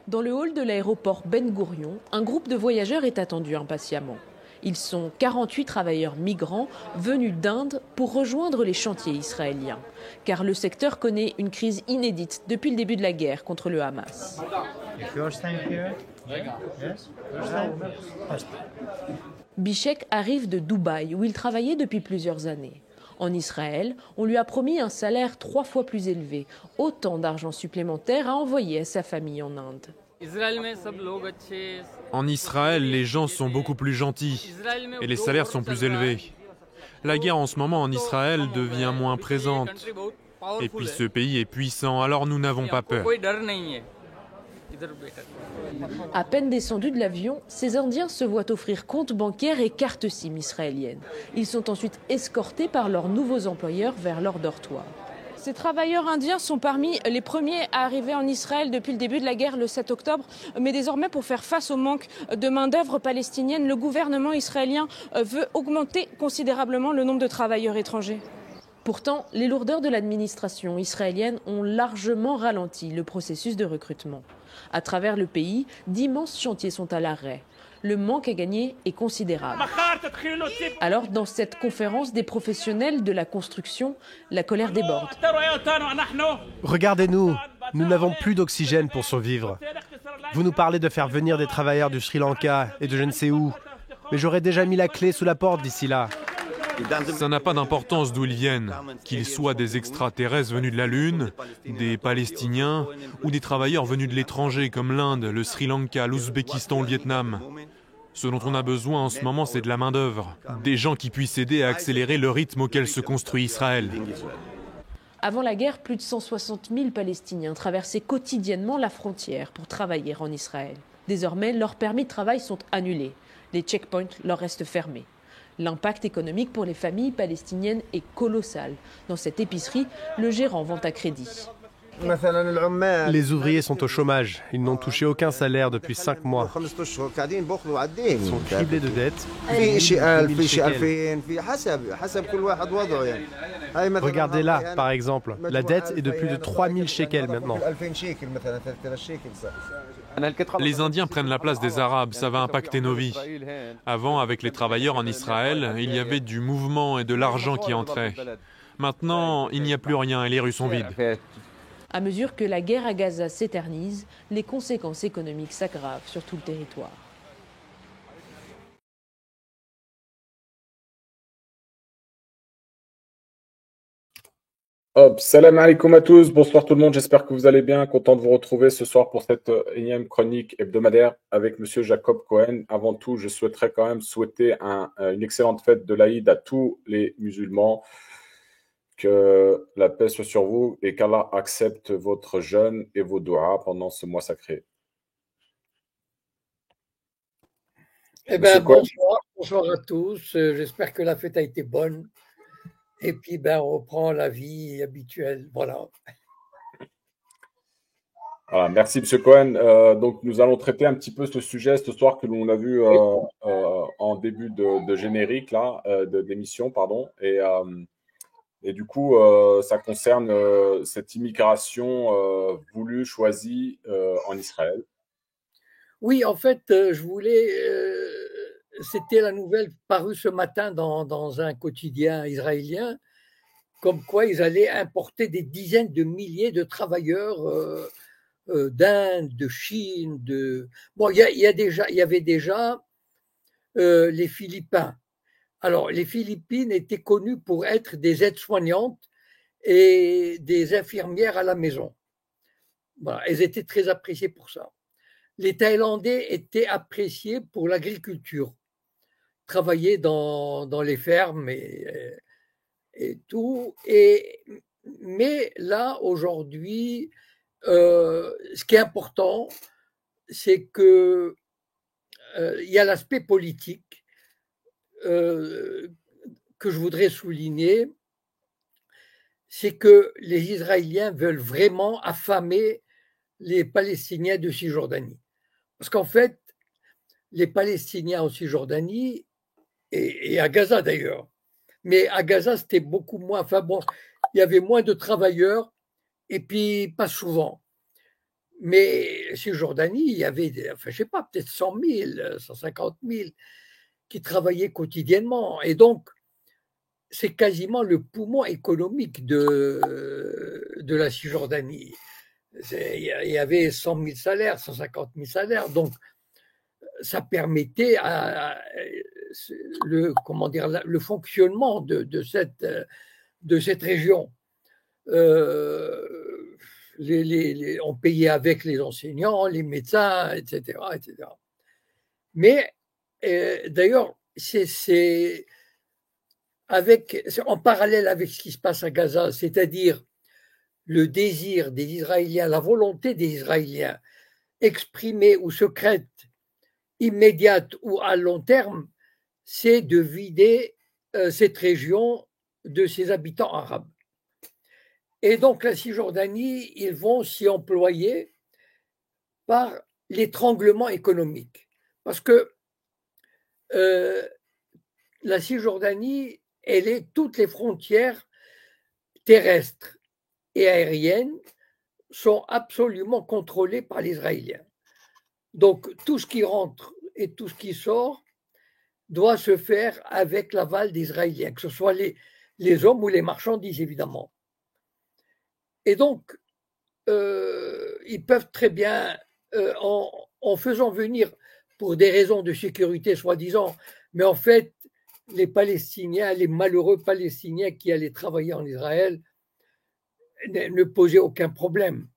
Dans le hall de l'aéroport Ben Gourion, un groupe de voyageurs est attendu impatiemment. Ils sont 48 travailleurs migrants venus d'Inde pour rejoindre les chantiers israéliens, car le secteur connaît une crise inédite depuis le début de la guerre contre le Hamas. Bishek arrive de Dubaï, où il travaillait depuis plusieurs années. En Israël, on lui a promis un salaire 3 fois plus élevé, autant d'argent supplémentaire à envoyer à sa famille en Inde. En Israël, les gens sont beaucoup plus gentils et les salaires sont plus élevés. La guerre en ce moment en Israël devient moins présente. Et puis ce pays est puissant, alors nous n'avons pas peur. À peine descendus de l'avion, ces Indiens se voient offrir compte bancaire et carte SIM israélienne. Ils sont ensuite escortés par leurs nouveaux employeurs vers leur dortoir. Ces travailleurs indiens sont parmi les premiers à arriver en Israël depuis le début de la guerre le 7 octobre. Mais désormais, pour faire face au manque de main-d'œuvre palestinienne, le gouvernement israélien veut augmenter considérablement le nombre de travailleurs étrangers. Pourtant, les lourdeurs de l'administration israélienne ont largement ralenti le processus de recrutement. À travers le pays, d'immenses chantiers sont à l'arrêt. Le manque à gagner est considérable. Alors, dans cette conférence des professionnels de la construction, la colère déborde. Regardez-nous, nous n'avons plus d'oxygène pour survivre. Vous nous parlez de faire venir des travailleurs du Sri Lanka et de je ne sais où, mais j'aurais déjà mis la clé sous la porte d'ici là. Ça n'a pas d'importance d'où ils viennent, qu'ils soient des extraterrestres venus de la Lune, des Palestiniens ou des travailleurs venus de l'étranger comme l'Inde, le Sri Lanka, l'Ouzbékistan ou le Vietnam. Ce dont on a besoin en ce moment, c'est de la main-d'œuvre, des gens qui puissent aider à accélérer le rythme auquel se construit Israël. Avant la guerre, plus de 160 000 Palestiniens traversaient quotidiennement la frontière pour travailler en Israël. Désormais, leurs permis de travail sont annulés. Les checkpoints leur restent fermés. L'impact économique pour les familles palestiniennes est colossal. Dans cette épicerie, le gérant vend à crédit. Les ouvriers sont au chômage. Ils n'ont touché aucun salaire depuis 5 mois. Ils sont criblés de dettes. Regardez là, par exemple. La dette est de plus de 3000 shekels maintenant. Les Indiens prennent la place des Arabes, ça va impacter nos vies. Avant, avec les travailleurs en Israël, il y avait du mouvement et de l'argent qui entrait. Maintenant, il n'y a plus rien et les rues sont vides. À mesure que la guerre à Gaza s'éternise, les conséquences économiques s'aggravent sur tout le territoire. Hop, salam alaikum à tous, bonsoir tout le monde, j'espère que vous allez bien, content de vous retrouver ce soir pour cette énième chronique hebdomadaire avec Monsieur Jacob Cohen. Avant tout, je souhaiterais quand même souhaiter une excellente fête de l'Aïd à tous les musulmans, que la paix soit sur vous et qu'Allah accepte votre jeûne et vos doigts pendant ce mois sacré. Eh Monsieur bien, Cohen. bonsoir à tous. J'espère que la fête a été bonne. Et puis, on reprend la vie habituelle. Voilà. Voilà, merci Monsieur Cohen. Donc nous allons traiter un petit peu ce sujet ce soir que l'on a vu en début de générique là, d'émission, pardon. Et du coup, ça concerne cette immigration voulue, choisie en Israël. Oui, en fait, je voulais. C'était la nouvelle parue ce matin dans un quotidien israélien, comme quoi ils allaient importer des dizaines de milliers de travailleurs d'Inde, de Chine, Bon, il y avait déjà les Philippins. Alors, les Philippines étaient connues pour être des aides-soignantes et des infirmières à la maison. Voilà, elles étaient très appréciées pour ça. Les Thaïlandais étaient appréciés pour l'agriculture, travailler dans les fermes et tout. Mais là, aujourd'hui, ce qui est important, c'est que il y a l'aspect politique que je voudrais souligner, c'est que les Israéliens veulent vraiment affamer les Palestiniens de Cisjordanie. Parce qu'en fait, les Palestiniens en Cisjordanie, et à Gaza d'ailleurs, mais à Gaza, c'était beaucoup moins, enfin bon, il y avait moins de travailleurs, et puis pas souvent. Mais Cisjordanie, il y avait, enfin, je sais pas, peut-être 100 000, 150 000 qui travaillaient quotidiennement. Et donc, c'est quasiment le poumon économique de la Cisjordanie. Il y avait 100 000 salaires, 150 000 salaires. Donc, ça permettait le fonctionnement de cette région. On payait avec les enseignants, les médecins, etc. etc. Mais d'ailleurs, c'est en parallèle avec ce qui se passe à Gaza, c'est-à-dire le désir des Israéliens, la volonté des Israéliens exprimée ou secrète, immédiate ou à long terme, c'est de vider cette région de ses habitants arabes. Et donc la Cisjordanie, ils vont s'y employer par l'étranglement économique. Parce que la Cisjordanie, toutes les frontières terrestres et aériennes sont absolument contrôlées par les Israéliens. Donc tout ce qui rentre et tout ce qui sort doit se faire avec l'aval des Israéliens, que ce soit les hommes ou les marchandises, évidemment. Et donc, ils peuvent très bien, en faisant venir pour des raisons de sécurité, soi-disant, mais en fait, les Palestiniens, les malheureux Palestiniens qui allaient travailler en Israël ne posaient aucun problème,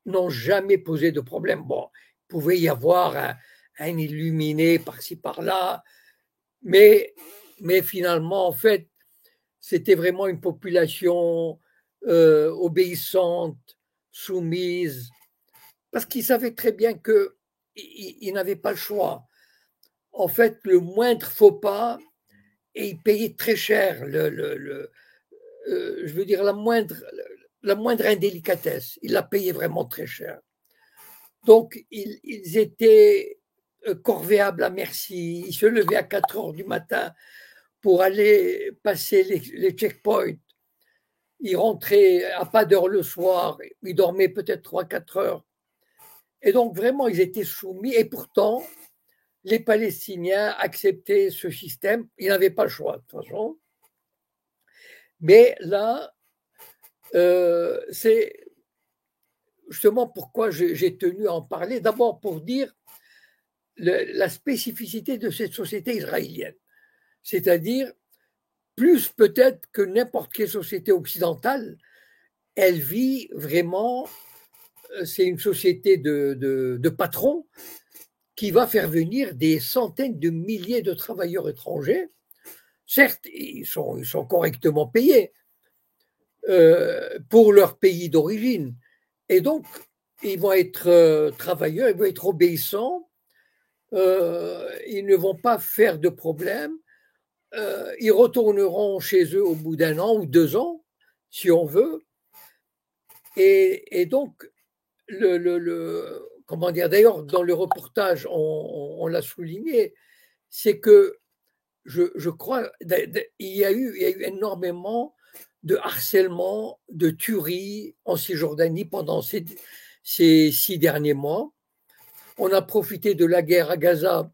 n'ont jamais posé de problème. Bon, il pouvait y avoir un illuminé par-ci, par-là, mais finalement, en fait, c'était vraiment une population obéissante, soumise, parce qu'ils savaient très bien qu'ils n'avaient pas le choix. En fait, le moindre faux pas, et ils payaient très cher, je veux dire, la moindre indélicatesse, ils la payaient vraiment très cher. Donc, ils étaient corvéables à merci, ils se levaient à 4 heures du matin pour aller passer les checkpoints. Ils rentraient à pas d'heure le soir, ils dormaient peut-être 3-4 heures. Et donc, vraiment, ils étaient soumis. Et pourtant, les Palestiniens acceptaient ce système. Ils n'avaient pas le choix, de toute façon. Mais là, c'est justement pourquoi j'ai tenu à en parler. D'abord, pour dire la spécificité de cette société israélienne. C'est-à-dire, plus peut-être que n'importe quelle société occidentale, elle vit vraiment, c'est une société de patrons qui va faire venir des centaines de milliers de travailleurs étrangers. Certes, ils sont correctement payés pour leur pays d'origine. Et donc, ils vont être travailleurs, ils vont être obéissants, ils ne vont pas faire de problème. Ils retourneront chez eux au bout d'1 an ou 2 ans, si on veut. Et donc, comment dire, d'ailleurs, dans le reportage, on l'a souligné, c'est que je crois, il y a eu énormément de harcèlement, de tueries en Cisjordanie pendant ces 6 derniers mois. On a profité de la guerre à Gaza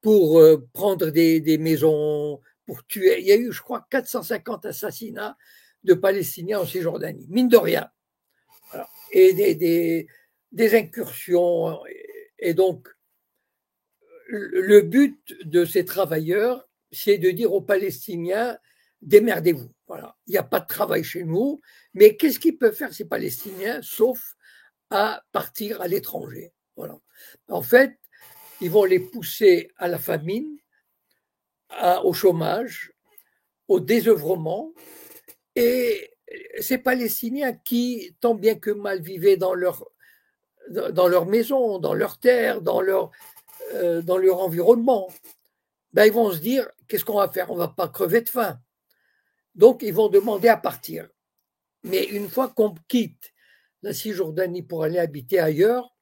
pour prendre des maisons, pour tuer. Il y a eu, je crois, 450 assassinats de Palestiniens en Cisjordanie, mine de rien. Voilà. Et des incursions. Et donc, le but de ces travailleurs, c'est de dire aux Palestiniens, démerdez-vous. Voilà. Il n'y a pas de travail chez nous. Mais qu'est-ce qu'ils peuvent faire, ces Palestiniens, sauf à partir à l'étranger? Voilà. En fait, ils vont les pousser à la famine, au chômage, au désœuvrement. Et ces Palestiniens qui, tant bien que mal, vivaient dans leur maison, dans leur terre, dans leur environnement, ben ils vont se dire, qu'est-ce qu'on va faire? On ne va pas crever de faim. Donc, ils vont demander à partir. Mais une fois qu'on quitte la Cisjordanie pour aller habiter ailleurs,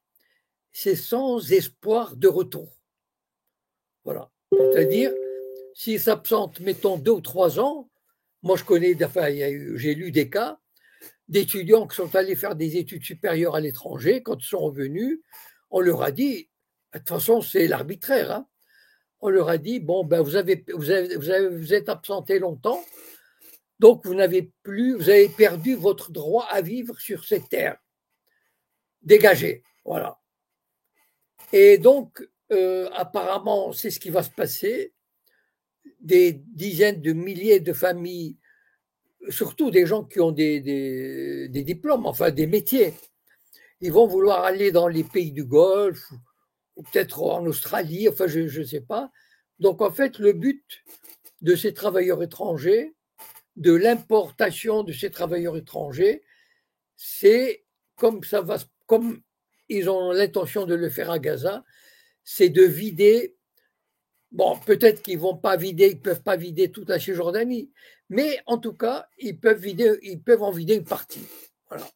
c'est sans espoir de retour. Voilà. C'est-à-dire, s'ils s'absentent, mettons 2 ou 3 ans, moi je connais, enfin, j'ai lu des cas, d'étudiants qui sont allés faire des études supérieures à l'étranger. Quand ils sont revenus, on leur a dit, de toute façon, c'est l'arbitraire, hein, on leur a dit, bon, ben, vous êtes absenté longtemps, donc vous avez perdu votre droit à vivre sur cette terre. Dégagez, voilà. Et donc, apparemment, c'est ce qui va se passer. Des dizaines de milliers de familles, surtout des gens qui ont des diplômes, enfin des métiers, ils vont vouloir aller dans les pays du Golfe ou peut-être en Australie, enfin je ne sais pas. Donc en fait, le but de ces travailleurs étrangers, de l'importation de ces travailleurs étrangers, c'est comme ils ont l'intention de le faire à Gaza, c'est de vider. Bon, peut-être qu'ils vont pas vider, ils peuvent pas vider toute la Cisjordanie, mais en tout cas, ils peuvent en vider une partie. Voilà.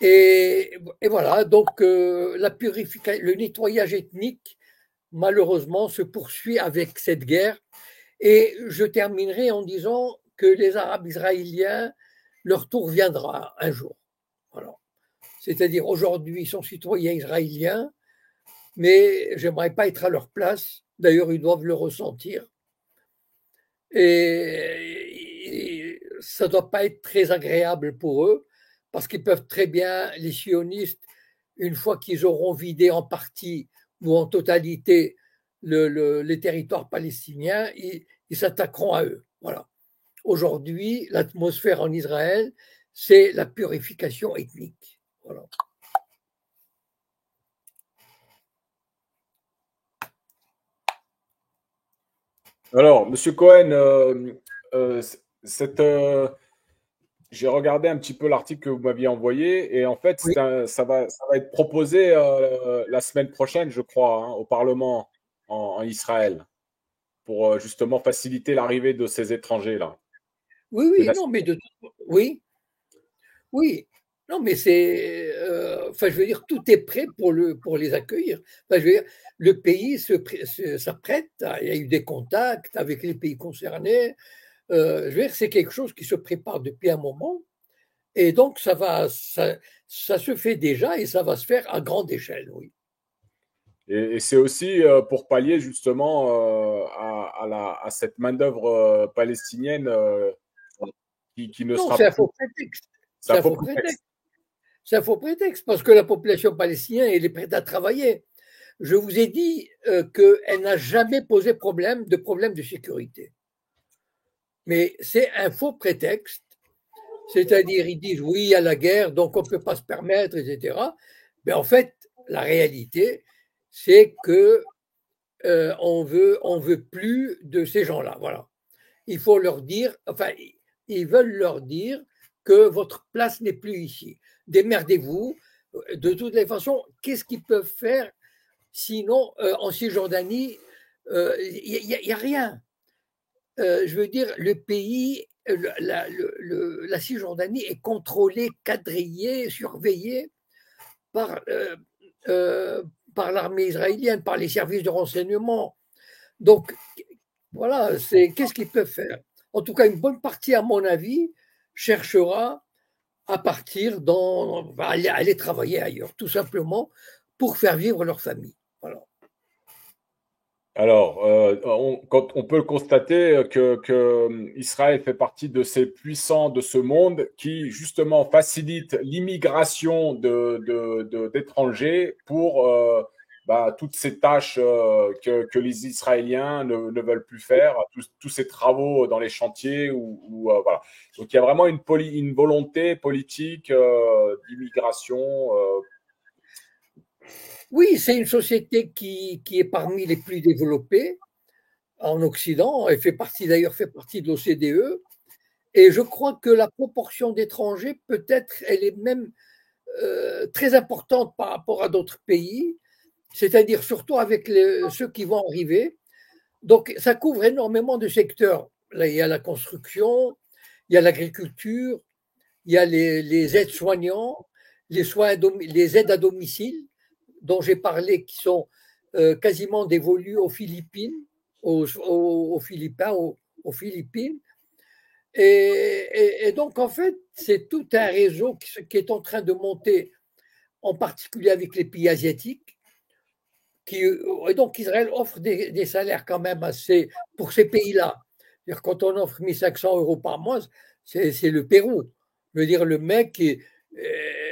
Et voilà, donc le nettoyage ethnique, malheureusement, se poursuit avec cette guerre. Et je terminerai en disant que les Arabes israéliens, leur tour viendra un jour. Voilà. C'est-à-dire aujourd'hui, ils sont citoyens israéliens, mais j'aimerais pas être à leur place. D'ailleurs, ils doivent le ressentir. Et ça ne doit pas être très agréable pour eux, parce qu'ils peuvent très bien, les sionistes, une fois qu'ils auront vidé en partie ou en totalité les territoires palestiniens, ils s'attaqueront à eux. Voilà. Aujourd'hui, l'atmosphère en Israël, c'est la purification ethnique. Voilà. Alors, Monsieur Cohen, cette, j'ai regardé un petit peu l'article que vous m'aviez envoyé et en fait, Oui. ça va être proposé la semaine prochaine, je crois, hein, au Parlement en Israël pour justement faciliter l'arrivée de ces étrangers-là. Oui, C'est oui, la- non, mais oui, oui. Non, mais enfin, je veux dire, tout est prêt pour les accueillir. Enfin, je veux dire, le pays s'apprête, il y a eu des contacts avec les pays concernés. Je veux dire, c'est quelque chose qui se prépare depuis un moment. Et donc, ça se fait déjà et ça va se faire à grande échelle, oui. Et c'est aussi pour pallier justement à cette main-d'œuvre palestinienne qui ne Non, sera c'est un plus. faux prétexte. C'est C'est un un faux faux prétexte. prétexte. C'est un faux prétexte parce que la population palestinienne, elle est prête à travailler. Je vous ai dit qu'elle n'a jamais posé de problème de sécurité. Mais c'est un faux prétexte. C'est-à-dire, ils disent oui, il y a la guerre, donc on ne peut pas se permettre, etc. Mais en fait, la réalité, c'est que on veut plus de ces gens-là. Voilà. Il faut leur dire, enfin, ils veulent leur dire que votre place n'est plus ici. Démerdez-vous. De toutes les façons, qu'est-ce qu'ils peuvent faire sinon en Cisjordanie, il n'y a rien. Je veux dire, le pays, la Cisjordanie est contrôlée, quadrillée, surveillée par, euh, par l'armée israélienne, par les services de renseignement. Donc, voilà, qu'est-ce qu'ils peuvent faire? En tout cas, une bonne partie, à mon avis, cherchera à aller travailler ailleurs, tout simplement pour faire vivre leur famille. Voilà. Alors, quand on peut le constater que Israël fait partie de ces puissants de ce monde qui justement facilitent l'immigration d'étrangers pour toutes ces tâches que les Israéliens ne veulent plus faire, tous ces travaux dans les chantiers voilà. Donc il y a vraiment une volonté politique d'immigration. Oui, c'est une société qui est parmi les plus développées en Occident. Elle d'ailleurs fait partie de l'OCDE. Et je crois que la proportion d'étrangers, peut-être, elle est même très importante par rapport à d'autres pays, c'est-à-dire surtout avec ceux qui vont arriver. Donc, ça couvre énormément de secteurs. Là, il y a la construction, il y a l'agriculture, il y a les aides-soignants, les aides à domicile, dont j'ai parlé, qui sont quasiment dévolues aux Philippines, aux Philippines. Et donc, en fait, c'est tout un réseau qui est en train de monter, en particulier avec les pays asiatiques. Et donc, Israël offre des salaires quand même assez pour ces pays-là. Quand on offre 1 500 € par mois, c'est le Pérou. Je veux dire, le mec,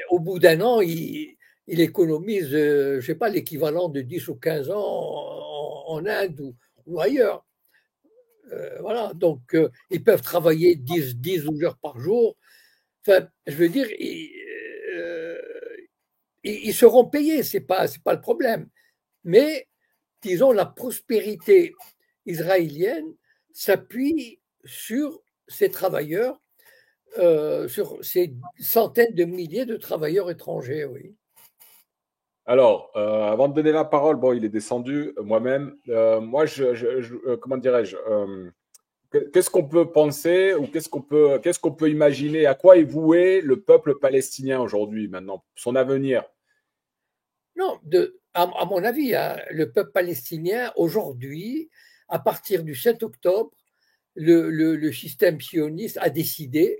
au bout d'un an, il économise, je ne sais pas, l'équivalent de 10 ou 15 ans en Inde ou ailleurs. Voilà, donc ils peuvent travailler 10 heures par jour. Enfin, je veux dire, ils seront payés, c'est pas le problème. Mais, disons, la prospérité israélienne s'appuie sur ces travailleurs, sur ces centaines de milliers de travailleurs étrangers, oui. Alors, avant de donner la parole, bon, il est descendu, moi-même. Moi, comment dirais-je, qu'est-ce qu'on peut penser ou qu'est-ce qu'on peut imaginer? À quoi est voué le peuple palestinien aujourd'hui, maintenant, son avenir? Non, à mon avis, hein, le peuple palestinien, aujourd'hui, à partir du 7 octobre, le système sioniste a décidé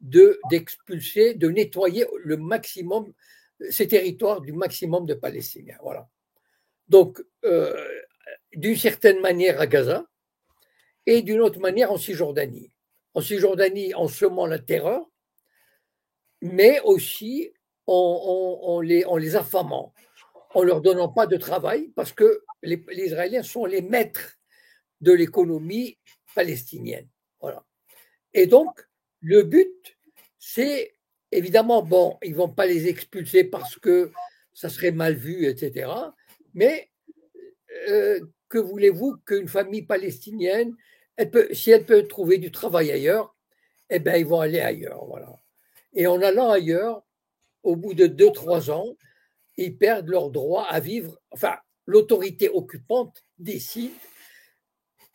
d'expulser, de nettoyer le maximum ces territoires du maximum de Palestiniens. Voilà. Donc, d'une certaine manière à Gaza et d'une autre manière en Cisjordanie. En Cisjordanie, en semant la terreur, mais aussi en les affamant, en leur donnant pas de travail, parce que les Israéliens sont les maîtres de l'économie palestinienne. Voilà. Et donc, le but, c'est évidemment, bon, ils ne vont pas les expulser parce que ça serait mal vu, etc. Mais que voulez-vous qu'une famille palestinienne, si elle peut trouver du travail ailleurs, eh bien, ils vont aller ailleurs. Voilà. Et en allant ailleurs, au bout de 2-3 ans, ils perdent leur droit à vivre. Enfin, l'autorité occupante décide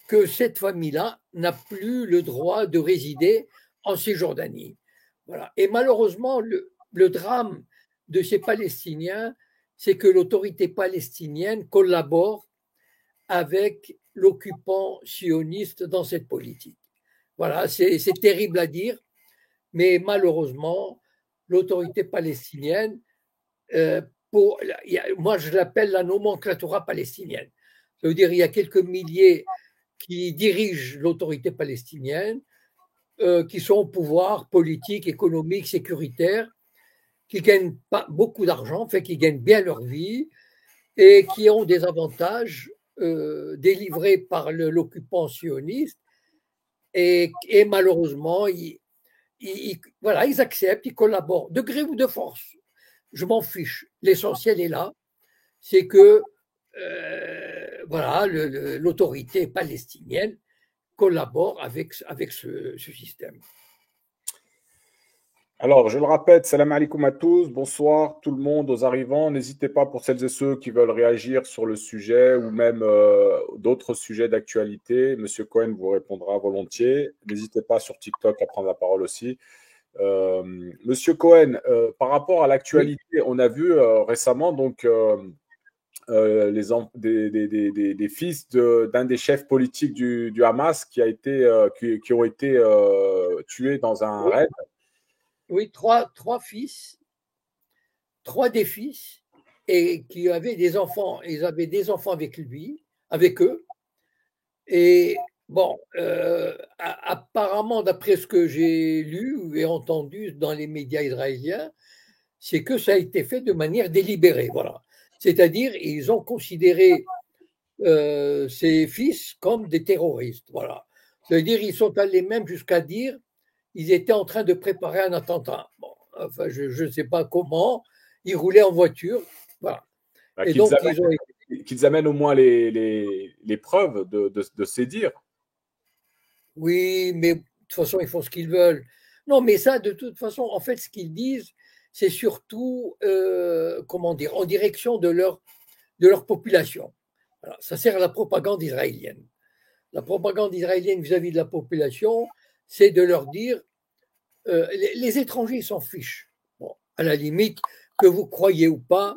que cette famille-là n'a plus le droit de résider en Cisjordanie. Voilà. Et malheureusement, le drame de ces Palestiniens, c'est que l'autorité palestinienne collabore avec l'occupant sioniste dans cette politique. Voilà, c'est terrible à dire, mais malheureusement, l'autorité palestinienne, moi je l'appelle la nomenclatura palestinienne. Ça veut dire qu'il y a quelques milliers qui dirigent l'autorité palestinienne, qui sont au pouvoir politique, économique, sécuritaire, qui gagnent pas beaucoup d'argent, fait qui gagnent bien leur vie et qui ont des avantages délivrés par l'occupant sioniste. Et malheureusement, voilà, ils acceptent, ils collaborent, de gré ou de force. Je m'en fiche. L'essentiel est là, c'est que voilà, l'autorité palestinienne collabore avec ce système. Alors, je le répète, salam alaikum à tous, bonsoir tout le monde aux arrivants. N'hésitez pas pour celles et ceux qui veulent réagir sur le sujet ou même d'autres sujets d'actualité. Monsieur Cohen vous répondra volontiers. N'hésitez pas sur TikTok à prendre la parole aussi. Monsieur Cohen, par rapport à l'actualité, on a vu récemment donc des fils d'un des chefs politiques du Hamas qui ont été tués dans un raid. Oui, trois fils, 3 des fils, et qui avaient des enfants. Ils avaient des enfants avec lui, avec eux. Et bon, apparemment, d'après ce que j'ai lu et entendu dans les médias israéliens, c'est que ça a été fait de manière délibérée. Voilà. C'est-à-dire, ils ont considéré ces fils comme des terroristes. Voilà. C'est-à-dire, ils sont allés même jusqu'à dire ils étaient en train de préparer un attentat. Bon, enfin, je ne sais pas comment. Ils roulaient en voiture. Voilà. Bah, qu'ils amènent au moins les preuves de ces dires. Oui, mais de toute façon, ils font ce qu'ils veulent. Non, mais ça, de toute façon, en fait, ce qu'ils disent, c'est surtout, comment dire, en direction de leur population. Alors, ça sert à la propagande israélienne. La propagande israélienne vis-à-vis de la population, c'est de leur dire les étrangers s'en fichent. Bon, à la limite, que vous croyez ou pas,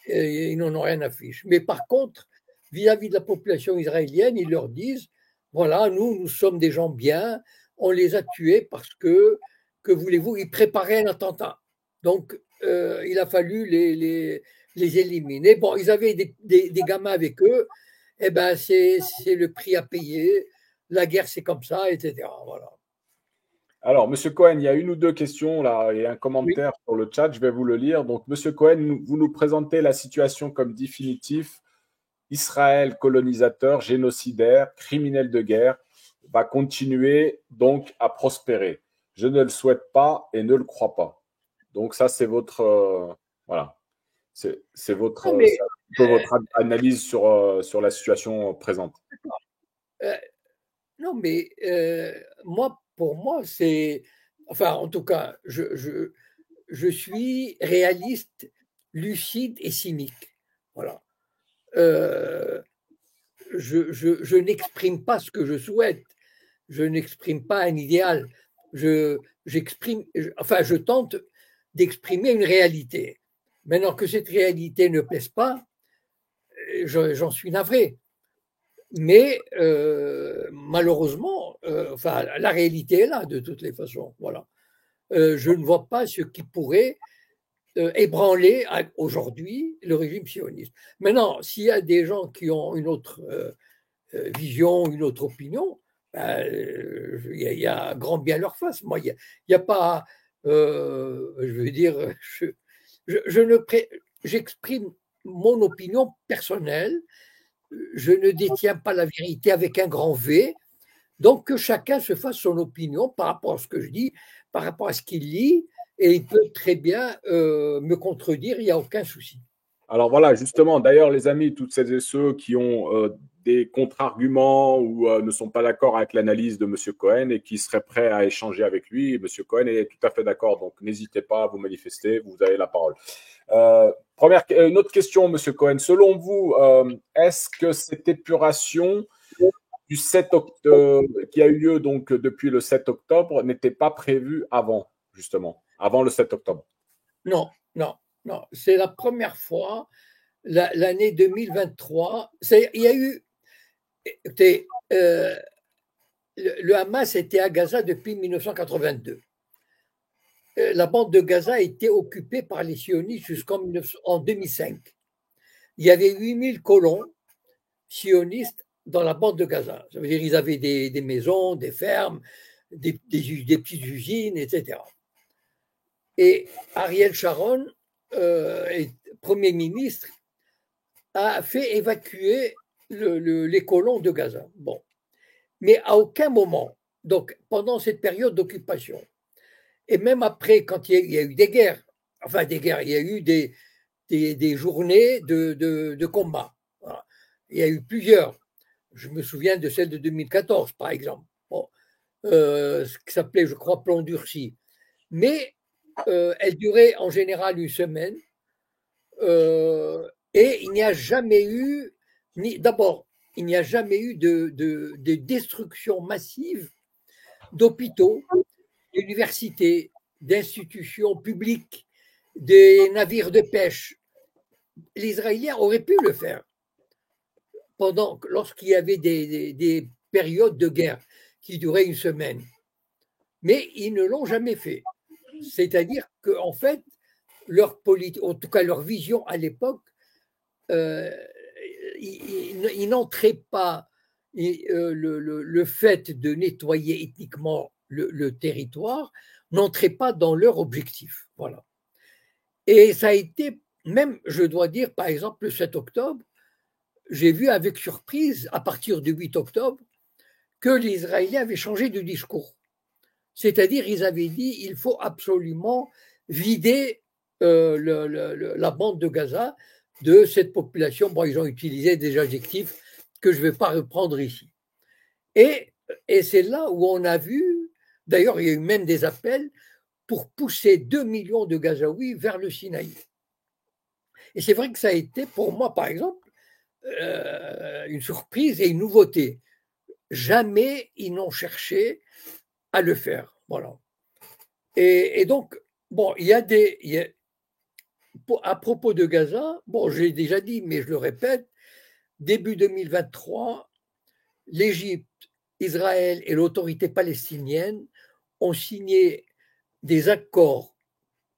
ils n'en ont rien à fiche. Mais par contre, vis-à-vis de la population israélienne, ils leur disent voilà, nous sommes des gens bien, on les a tués parce que voulez-vous, ils préparaient un attentat. Donc, il a fallu les éliminer. Bon, ils avaient des gamins avec eux, eh ben, c'est le prix à payer. La guerre, c'est comme ça, etc. Voilà. Alors, Monsieur Cohen, il y a une ou deux questions là et un Oui. commentaire sur le chat, je vais vous le lire. Donc, Monsieur Cohen, vous nous présentez la situation comme définitive. Israël colonisateur, génocidaire, criminel de guerre, va continuer donc à prospérer. Je ne le souhaite pas et ne le crois pas. Donc ça, c'est votre voilà, c'est votre, Non, mais, un peu votre analyse sur la situation présente. euh, non, mais moi, pour moi, c'est. Enfin, en tout cas, je suis réaliste, lucide et cynique. Voilà. Je n'exprime pas ce que je souhaite. Je n'exprime pas un idéal. Je tente d'exprimer une réalité. Maintenant que cette réalité ne plaise pas, j'en suis navré. Mais malheureusement, la réalité est là de toutes les façons. Voilà. Je ne vois pas ce qui pourrait ébranler aujourd'hui le régime sioniste. Maintenant, s'il y a des gens qui ont une autre vision, une autre opinion, il y a grand bien leur face. Moi, il y a pas, je veux dire, j'exprime mon opinion personnelle. Je ne détiens pas la vérité avec un grand V. Donc, que chacun se fasse son opinion par rapport à ce que je dis, par rapport à ce qu'il lit, et il peut très bien me contredire, il n'y a aucun souci. Alors voilà, justement, d'ailleurs, les amis, toutes celles et ceux qui ont des contre-arguments ou ne sont pas d'accord avec l'analyse de M. Cohen et qui seraient prêts à échanger avec lui, M. Cohen est tout à fait d'accord. Donc, n'hésitez pas à vous manifester, vous avez la parole. Une autre question, M. Cohen. Selon vous, est-ce que cette épuration du 7 octobre, qui a eu lieu donc depuis le 7 octobre, n'était pas prévue avant, justement, avant le 7 octobre? Non, non, non. C'est la première fois, l'année 2023. Il y a eu. Écoutez, le Hamas était à Gaza depuis 1982. La bande de Gaza a été occupée par les sionistes jusqu'en 2005. Il y avait 8000 colons sionistes dans la bande de Gaza. Ça veut dire qu'ils avaient des maisons, des fermes, des petites usines, etc. Et Ariel Sharon, Premier ministre, a fait évacuer les colons de Gaza. Bon. Mais à aucun moment, donc pendant cette période d'occupation, et même après, quand il y a eu des guerres, il y a eu des journées de combat. Voilà. Il y a eu plusieurs. Je me souviens de celle de 2014, par exemple, ce qui s'appelait, je crois, plan durci. Mais elle durait en général une semaine. Et il n'y a jamais eu, d'abord, il n'y a jamais eu de destruction massive d'hôpitaux, d'universités, d'institutions publiques, des navires de pêche. Les Israéliens auraient pu le faire lorsqu'il y avait des périodes de guerre qui duraient une semaine. Mais ils ne l'ont jamais fait. C'est-à-dire qu'en fait, leur politique, en tout cas leur vision à l'époque, ils n'entraient pas le fait de nettoyer ethniquement le territoire, n'entrait pas dans leur objectif. Voilà. Et ça a été, même, je dois dire, par exemple, le 7 octobre, j'ai vu avec surprise, à partir du 8 octobre, que les Israéliens avaient changé de discours. C'est-à-dire, ils avaient dit il faut absolument vider la bande de Gaza de cette population. Bon, ils ont utilisé des adjectifs que je ne vais pas reprendre ici. Et c'est là où on a vu, d'ailleurs, il y a eu même des appels pour pousser 2 millions de Gazaouis vers le Sinaï. Et c'est vrai que ça a été, pour moi, par exemple, une surprise et une nouveauté. Jamais ils n'ont cherché à le faire. Voilà. Et donc, bon, à propos de Gaza, bon, j'ai déjà dit, mais je le répète, début 2023, l'Égypte, Israël et l'autorité palestinienne ont signé des accords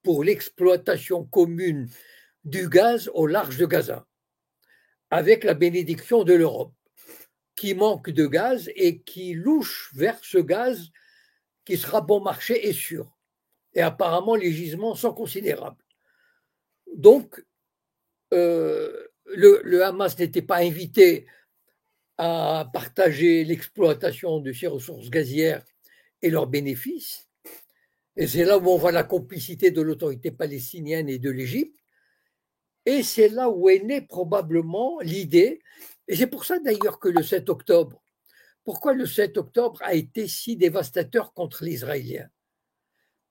pour l'exploitation commune du gaz au large de Gaza, avec la bénédiction de l'Europe, qui manque de gaz et qui louche vers ce gaz qui sera bon marché et sûr. Et apparemment, les gisements sont considérables. Donc, le Hamas n'était pas invité à partager l'exploitation de ces ressources gazières et leurs bénéfices. Et c'est là où on voit la complicité de l'autorité palestinienne et de l'Égypte. Et c'est là où est née probablement l'idée, et c'est pour ça d'ailleurs que le 7 octobre, pourquoi le 7 octobre a été si dévastateur contre les Israéliens?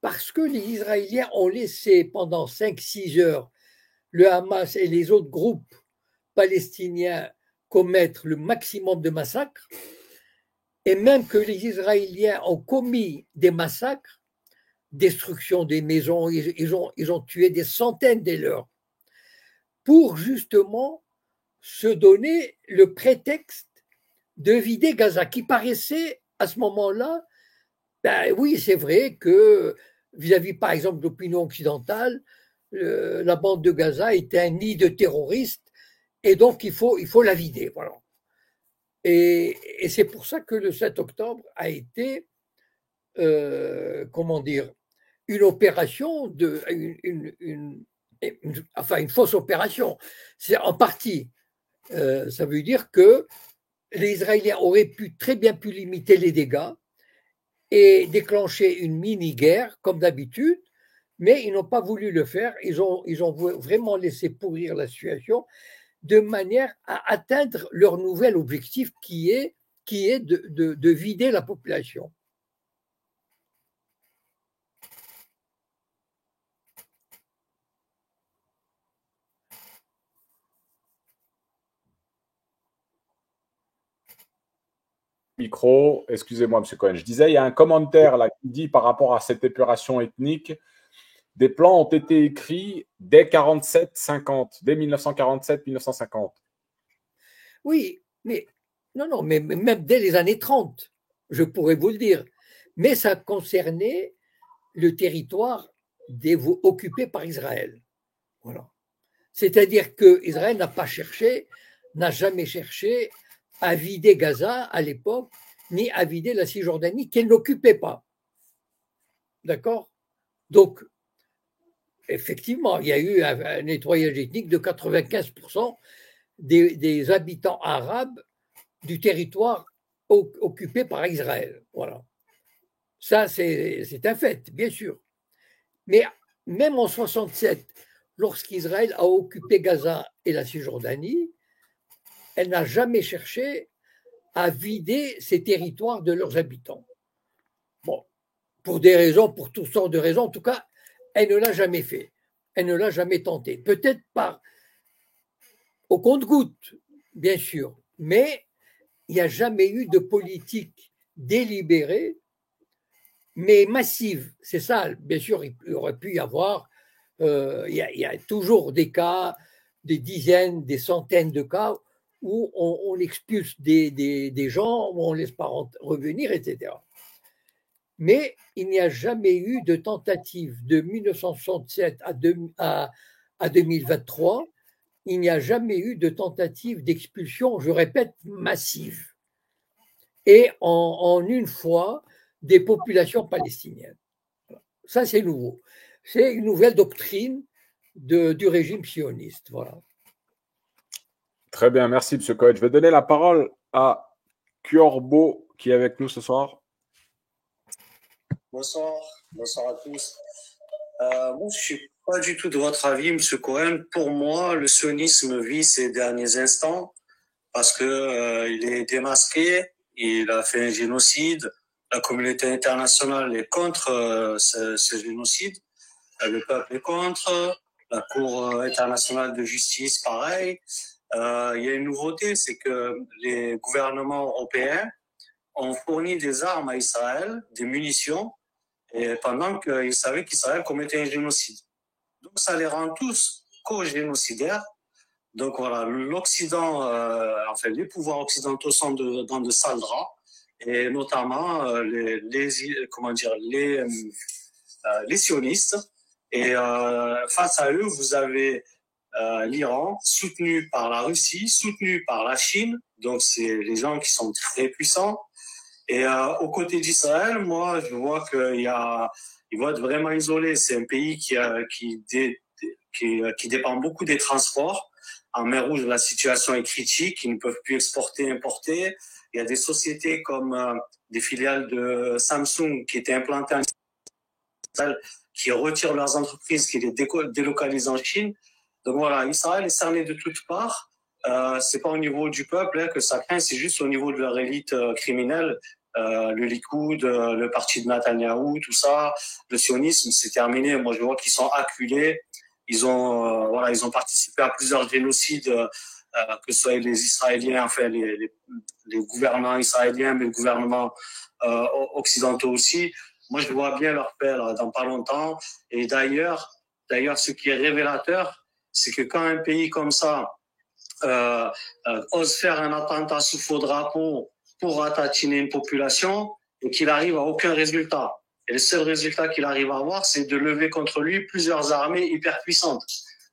Parce que les Israéliens ont laissé pendant 5-6 heures le Hamas et les autres groupes palestiniens commettre le maximum de massacres, et même que les Israéliens ont commis des massacres, destruction des maisons, ils ont tué des centaines des leurs, pour justement se donner le prétexte de vider Gaza, qui paraissait à ce moment-là, ben oui, c'est vrai que vis-à-vis, par exemple, de l'opinion occidentale, la bande de Gaza était un nid de terroristes, et donc il faut la vider. Voilà. Et c'est pour ça que le 7 octobre a été, comment dire, une opération, une fausse opération. C'est en partie, ça veut dire que les Israéliens auraient très bien pu limiter les dégâts et déclencher une mini-guerre, comme d'habitude, mais ils n'ont pas voulu le faire. Ils ont vraiment laissé pourrir la situation de manière à atteindre leur nouvel objectif qui est de vider la population. Micro, excusez-moi, M. Cohen. Je disais, il y a un commentaire là qui dit par rapport à cette épuration ethnique, des plans ont été écrits dès 47-50, dès 1947-1950. Oui, mais non, mais même dès les années 30, je pourrais vous le dire. Mais ça concernait le territoire occupé par Israël. Voilà. C'est-à-dire que Israël n'a jamais cherché à vider Gaza à l'époque, ni à vider la Cisjordanie qu'elle n'occupait pas. D'accord? Donc, effectivement, il y a eu un nettoyage ethnique de 95% des habitants arabes du territoire occupé par Israël. Voilà. Ça, c'est un fait, bien sûr. Mais même en 67, lorsqu'Israël a occupé Gaza et la Cisjordanie, elle n'a jamais cherché à vider ces territoires de leurs habitants. Bon, pour toutes sortes de raisons, en tout cas, elle ne l'a jamais fait. Elle ne l'a jamais tenté. Peut-être au compte-gouttes, bien sûr, mais il n'y a jamais eu de politique délibérée, mais massive. C'est ça, bien sûr, il aurait pu y avoir, il y a toujours des cas, des dizaines, des centaines de cas où on expulse des gens, où on ne laisse pas revenir, etc. Mais il n'y a jamais eu de tentative de 1967 à 2023, il n'y a jamais eu de tentative d'expulsion, je répète, massive. Et en une fois, des populations palestiniennes. Ça, c'est nouveau. C'est une nouvelle doctrine du régime sioniste. Voilà. Très bien, merci, M. Cohen. Je vais donner la parole à Kiorbo, qui est avec nous ce soir. Bonsoir à tous. Moi, je ne suis pas du tout de votre avis, M. Cohen. Pour moi, le sionisme vit ses derniers instants parce qu'il est démasqué, il a fait un génocide. La communauté internationale est contre ce génocide. Le peuple est contre. La Cour internationale de justice, pareil. Il y a une nouveauté, c'est que les gouvernements européens ont fourni des armes à Israël, des munitions, et pendant qu'ils savaient qu'Israël commettait un génocide. Donc ça les rend tous co-génocidaires. Donc voilà, l'Occident, les pouvoirs occidentaux sont dans de sales draps. et notamment comment dire, les sionistes. Et face à eux, vous avez l'Iran, soutenu par la Russie, soutenu par la Chine. Donc, c'est les gens qui sont très puissants. Et aux côtés d'Israël, moi, je vois ils vont être vraiment isolés. C'est un pays qui dépend beaucoup des transports. En mer Rouge, la situation est critique. Ils ne peuvent plus exporter, importer. Il y a des sociétés comme des filiales de Samsung qui étaient implantées en Israël, qui retirent leurs entreprises, qui les délocalisent en Chine. Donc voilà, Israël est cerné de toutes parts. C'est pas au niveau du peuple que ça craint, c'est juste au niveau de leur élite criminelle. Le Likoud, le parti de Netanyahou, tout ça, le sionisme, c'est terminé. Moi, je vois qu'ils sont acculés. Ils ont participé à plusieurs génocides, que ce soit les Israéliens, enfin les gouvernants israéliens, mais les gouvernements occidentaux aussi. Moi, je vois bien leur faire dans pas longtemps. Et d'ailleurs, ce qui est révélateur, c'est que quand un pays comme ça ose faire un attentat sous faux drapeau pour ratatiner une population et qu'il arrive à aucun résultat. Et le seul résultat qu'il arrive à avoir, c'est de lever contre lui plusieurs armées hyper puissantes.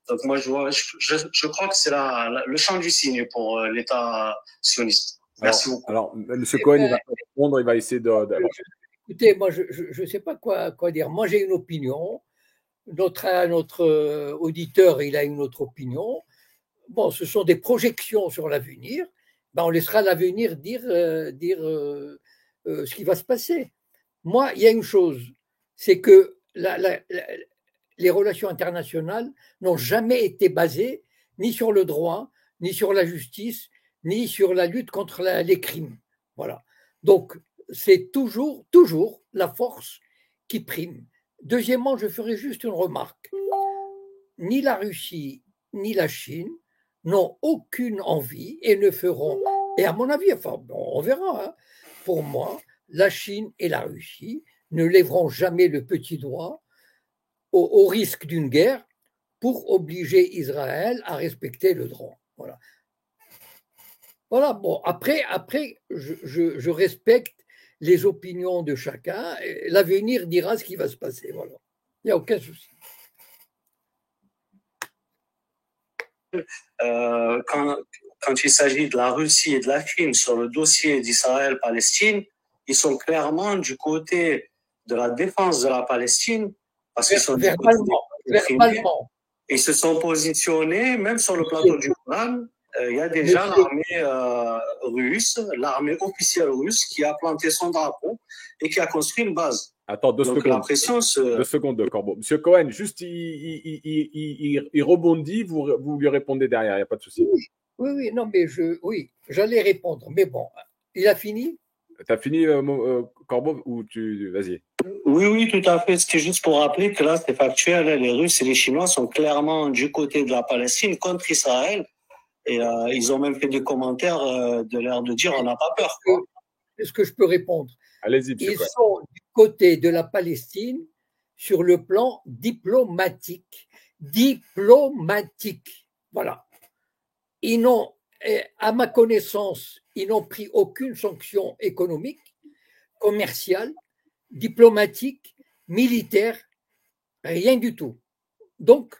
Donc moi, je crois que c'est le champ du cygne pour l'État sioniste. Merci beaucoup. Alors, M. Cohen, il va répondre, il va essayer Écoutez, moi, je ne sais pas quoi dire. Moi, j'ai une opinion. Notre auditeur, il a une autre opinion. Bon, ce sont des projections sur l'avenir. Ben, on laissera l'avenir dire ce qui va se passer. Moi, il y a une chose, c'est que les relations internationales n'ont jamais été basées ni sur le droit, ni sur la justice, ni sur la lutte contre les crimes. Voilà. Donc, c'est toujours la force qui prime. Deuxièmement, je ferai juste une remarque. Ni la Russie, ni la Chine n'ont aucune envie et ne feront, et à mon avis, enfin, on verra, hein, pour moi, la Chine et la Russie ne lèveront jamais le petit doigt au risque d'une guerre pour obliger Israël à respecter le droit. Voilà. Voilà, bon, après je respecte les opinions de chacun. L'avenir dira ce qui va se passer. Voilà. Il n'y a aucun souci. Quand il s'agit de la Russie et de la Chine sur le dossier d'Israël-Palestine, ils sont clairement du côté de la défense de la Palestine, parce qu'ils sont verbalement. Ils se sont positionnés, même sur le plateau du Golan. Il y a déjà l'armée russe, l'armée officielle russe, qui a planté son drapeau et qui a construit une base. Attends, 2 secondes. La pression 2 secondes, Corbeau. Monsieur Cohen, juste, il rebondit, vous lui répondez derrière, il n'y a pas de souci. Oui, non, mais j'allais répondre, mais bon, il a fini? T'as fini, Corbeau, ou vas-y. Oui, tout à fait. C'était juste pour rappeler que là, c'est factuel. Les Russes et les Chinois sont clairement du côté de la Palestine contre Israël. Et ils ont même fait des commentaires de l'air de dire on n'a pas peur. Est-ce que je peux répondre? Allez-y, monsieur. Ils sont du côté de la Palestine sur le plan diplomatique. Voilà. Ils n'ont, à ma connaissance, ils n'ont pris aucune sanction économique, commerciale, diplomatique, militaire, rien du tout. Donc,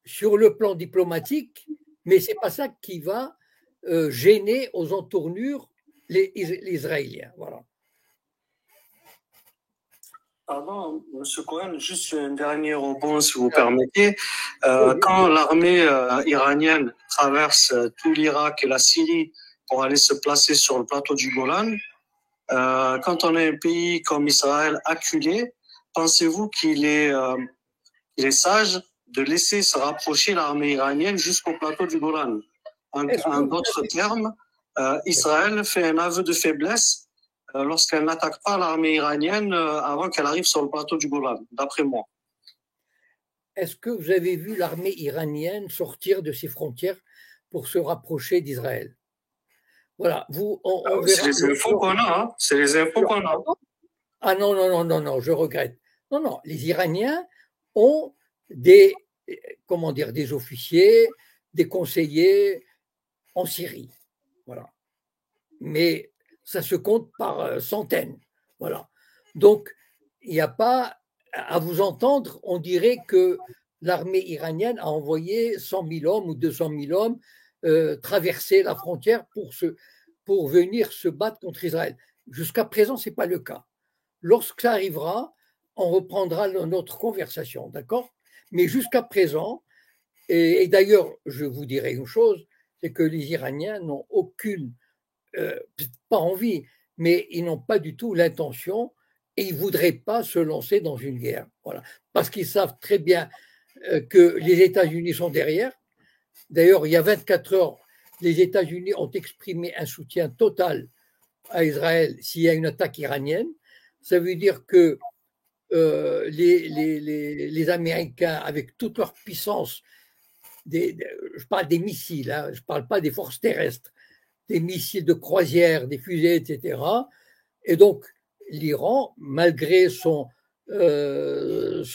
sur le plan diplomatique, mais ce n'est pas ça qui va gêner aux entournures les Israéliens. Voilà. Pardon, M. Cohen, juste un dernier rebond, si vous permettez. Quand l'armée iranienne traverse tout l'Irak et la Syrie pour aller se placer sur le plateau du Golan, quand on a un pays comme Israël acculé, pensez-vous qu'il est sage de laisser se rapprocher l'armée iranienne jusqu'au plateau du Golan? En d'autres termes, Israël fait un aveu de faiblesse lorsqu'elle n'attaque pas l'armée iranienne avant qu'elle arrive sur le plateau du Golan, d'après moi. Est-ce que vous avez vu l'armée iranienne sortir de ses frontières pour se rapprocher d'Israël? Voilà, c'est les infos qu'on a, hein. C'est les infos qu'on a. Ah non, je regrette. Non, les Iraniens ont des officiers, des conseillers en Syrie. Voilà. Mais ça se compte par centaines. Voilà. Donc, il n'y a pas, à vous entendre, on dirait que l'armée iranienne a envoyé 100 000 hommes ou 200 000 hommes traverser la frontière pour venir se battre contre Israël. Jusqu'à présent, ce n'est pas le cas. Lorsque ça arrivera, on reprendra notre conversation, d'accord? Mais jusqu'à présent, et d'ailleurs, je vous dirai une chose, c'est que les Iraniens n'ont aucune, pas envie, mais ils n'ont pas du tout l'intention et ils ne voudraient pas se lancer dans une guerre. Voilà. Parce qu'ils savent très bien que les États-Unis sont derrière. D'ailleurs, il y a 24 heures, les États-Unis ont exprimé un soutien total à Israël s'il y a une attaque iranienne. Ça veut dire que les Américains, avec toute leur puissance, je parle des missiles, hein, je ne parle pas des forces terrestres, des missiles de croisière, des fusées, etc. Et donc, l'Iran, malgré son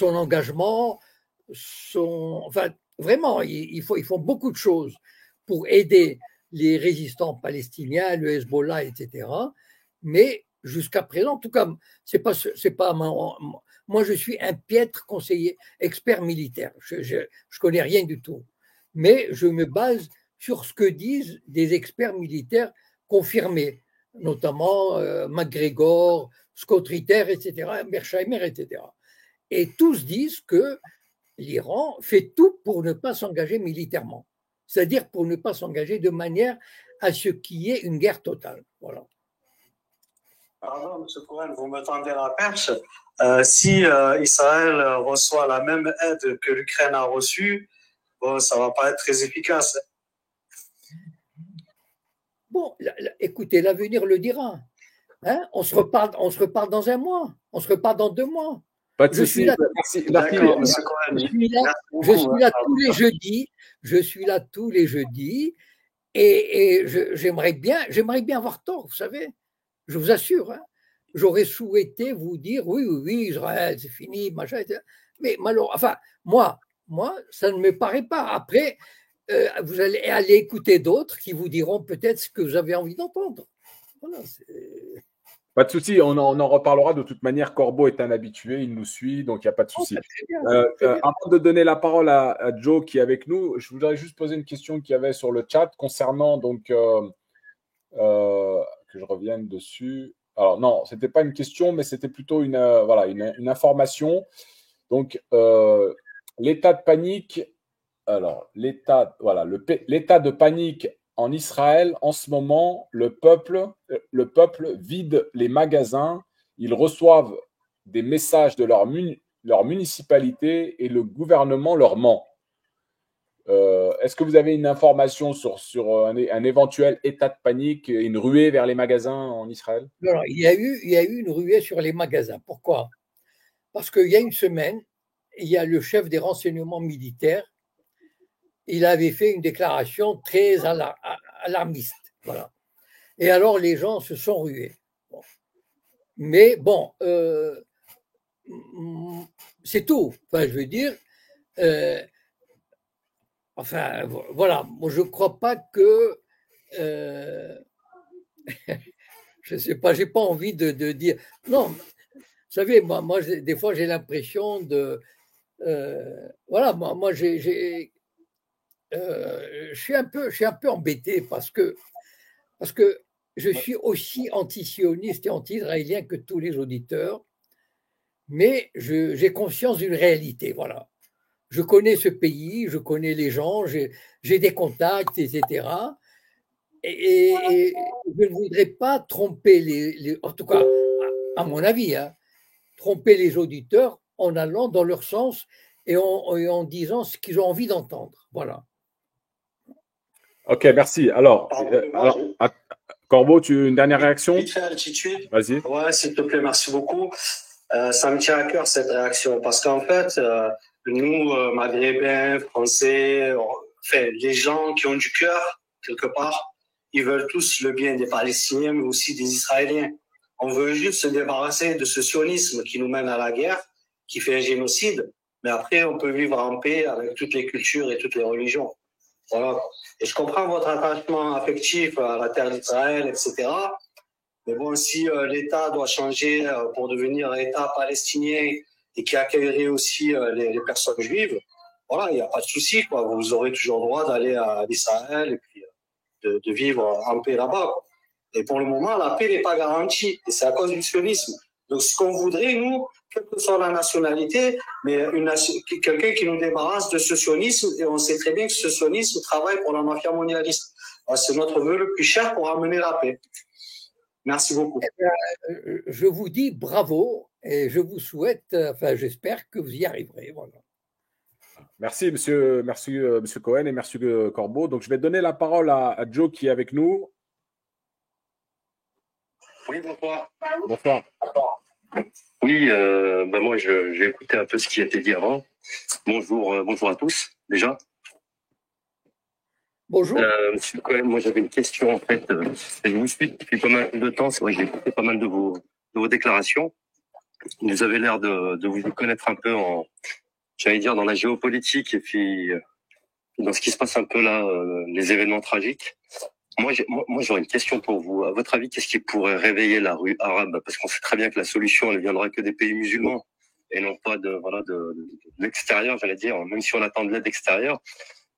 engagement, enfin, vraiment, ils font beaucoup de choses pour aider les résistants palestiniens, le Hezbollah, etc. Mais jusqu'à présent, en tout cas, c'est pas moi, je suis un piètre conseiller, expert militaire. Je connais rien du tout, mais je me base sur ce que disent des experts militaires confirmés, notamment McGregor, Scott Ritter, etc., Mearsheimer, etc. Et tous disent que l'Iran fait tout pour ne pas s'engager militairement, c'est-à-dire pour ne pas s'engager de manière à ce qu'il y ait une guerre totale. Voilà. Pardon, M. Cohen, vous me tendez la perche. Si Israël reçoit la même aide que l'Ukraine a reçue, bon, ça ne va pas être très efficace. Bon, écoutez, l'avenir le dira. Hein, on se reparle dans un mois, on se reparle dans 2 mois. Pas de souci. Merci. Je suis là tous les jeudis. Je suis là tous les jeudis. Et j'aimerais bien avoir tort, vous savez. Je vous assure. Hein. J'aurais souhaité vous dire oui, Israël, c'est fini, machin, etc. Mais malheureusement, enfin, moi, ça ne me paraît pas. Après, vous allez aller écouter d'autres qui vous diront peut-être ce que vous avez envie d'entendre. Voilà, pas de souci, on en reparlera de toute manière. Corbeau est un habitué, il nous suit, donc il n'y a pas de souci. Avant de donner la parole à Joe qui est avec nous, je voudrais juste poser une question qu'il y avait sur le chat concernant donc que je revienne dessus. Alors non, c'était pas une question, mais c'était plutôt une information. Donc l'état de panique. Alors l'état de panique. En Israël, en ce moment, le peuple vide les magasins. Ils reçoivent des messages de leur municipalité et le gouvernement leur ment. Est-ce que vous avez une information sur un éventuel état de panique, une ruée vers les magasins en Israël? Alors, il y a eu une ruée sur les magasins. Pourquoi? Parce qu'il y a une semaine, il y a le chef des renseignements militaires. Il avait fait une déclaration très alarmiste. Voilà. Et alors, les gens se sont rués. Bon. Mais bon, c'est tout. Enfin, je veux dire, enfin, voilà. Moi, je ne crois pas que... je ne sais pas, je n'ai pas envie de dire... Non, vous savez, moi des fois, j'ai l'impression de... voilà, moi je suis un peu embêté parce que je suis aussi anti-sioniste et anti-israélien que tous les auditeurs, mais j'ai conscience d'une réalité. Voilà. Je connais ce pays, je connais les gens, j'ai des contacts, etc. Et je ne voudrais pas tromper en tout cas, à mon avis, hein, tromper les auditeurs en allant dans leur sens et en disant ce qu'ils ont envie d'entendre. Voilà. Ok, merci. Alors, Corbeau, une dernière réaction? Vite fait, altitude. Vas-y. Ouais, s'il te plaît, merci beaucoup. Ça me tient à cœur cette réaction parce qu'en fait, nous, Maghrébins, Français, les gens qui ont du cœur, quelque part, ils veulent tous le bien des Palestiniens, mais aussi des Israéliens. On veut juste se débarrasser de ce sionisme qui nous mène à la guerre, qui fait un génocide, mais après, on peut vivre en paix avec toutes les cultures et toutes les religions. Voilà. Et je comprends votre attachement affectif à la terre d'Israël, etc. Mais bon, si l'État doit changer pour devenir un État palestinien et qui accueillerait aussi les personnes juives, voilà, il n'y a pas de souci, quoi. Vous aurez toujours le droit d'aller à Israël et puis de vivre en paix là-bas, quoi. Et pour le moment, la paix n'est pas garantie. Et c'est à cause du sionisme. Donc, ce qu'on voudrait, nous, quelle que soit la nationalité, mais quelqu'un qui nous débarrasse de ce sionisme, et on sait très bien que ce sionisme travaille pour la mafia mondialiste. Alors, c'est notre vœu le plus cher pour amener la paix. Merci beaucoup. Je vous dis bravo et je vous souhaite, enfin, j'espère que vous y arriverez. Voilà. Merci, monsieur Cohen et merci Corbeau. Donc, je vais donner la parole à Joe qui est avec nous. Oui, bonsoir. Bonsoir. Oui, moi, j'ai écouté un peu ce qui a été dit avant. Bonjour à tous, déjà. Bonjour. Monsieur Cohen, moi, j'avais une question, en fait. Je vous suis depuis pas mal de temps. C'est vrai que j'ai écouté pas mal de vos déclarations. Vous avez l'air de vous connaître un peu j'allais dire, dans la géopolitique et puis dans ce qui se passe un peu là, les événements tragiques. Moi, j'aurais une question pour vous. À votre avis, qu'est-ce qui pourrait réveiller la rue arabe? Parce qu'on sait très bien que la solution, elle viendra que des pays musulmans et non pas de l'extérieur, j'allais dire, même si on attend de l'aide extérieure.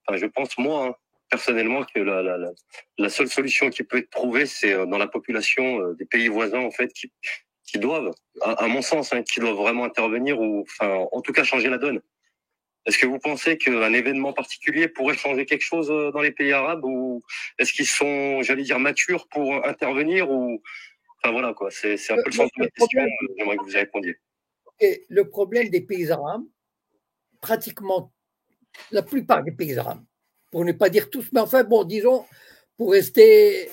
Enfin, je pense, moi, personnellement, que la seule solution qui peut être trouvée, c'est dans la population des pays voisins, en fait, qui doivent, à mon sens, qui doivent vraiment intervenir ou, enfin, en tout cas, changer la donne. Est-ce que vous pensez qu'un événement particulier pourrait changer quelque chose dans les pays arabes ou est-ce qu'ils sont, j'allais dire, matures pour intervenir ou, enfin voilà quoi, c'est un peu le sens de la question. J'aimerais que vous y répondiez. Et le problème des pays arabes, pratiquement la plupart des pays arabes, pour ne pas dire tous, mais enfin bon, disons, pour rester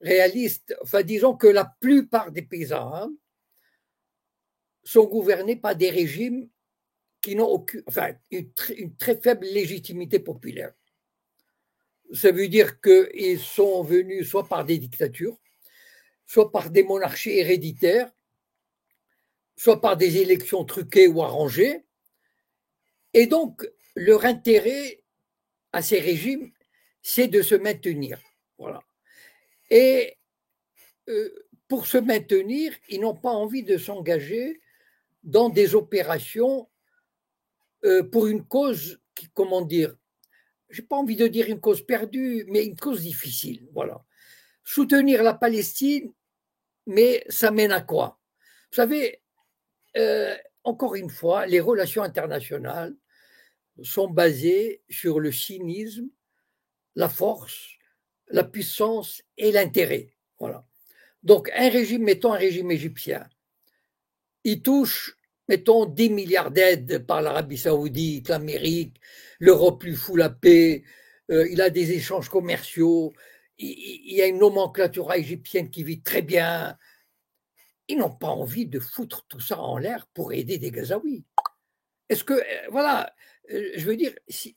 réaliste, enfin disons que la plupart des pays arabes sont gouvernés par des régimes qui n'ont une très faible légitimité populaire. Ça veut dire qu'ils sont venus soit par des dictatures, soit par des monarchies héréditaires, soit par des élections truquées ou arrangées. Et donc, leur intérêt à ces régimes, c'est de se maintenir. Voilà. Et pour se maintenir, ils n'ont pas envie de s'engager dans des opérations pour une cause qui, comment dire, j'ai pas envie de dire une cause perdue, mais une cause difficile. Voilà. Soutenir la Palestine, mais ça mène à quoi? Vous savez, encore une fois, les relations internationales sont basées sur le cynisme, la force, la puissance et l'intérêt. Voilà. Donc, mettons un régime égyptien, il touche, mettons, 10 milliards d'aides par l'Arabie Saoudite, l'Amérique, l'Europe lui fout la paix, il a des échanges commerciaux, il y a une nomenclature égyptienne qui vit très bien. Ils n'ont pas envie de foutre tout ça en l'air pour aider des Gazaouis. Est-ce que, voilà, je veux dire, si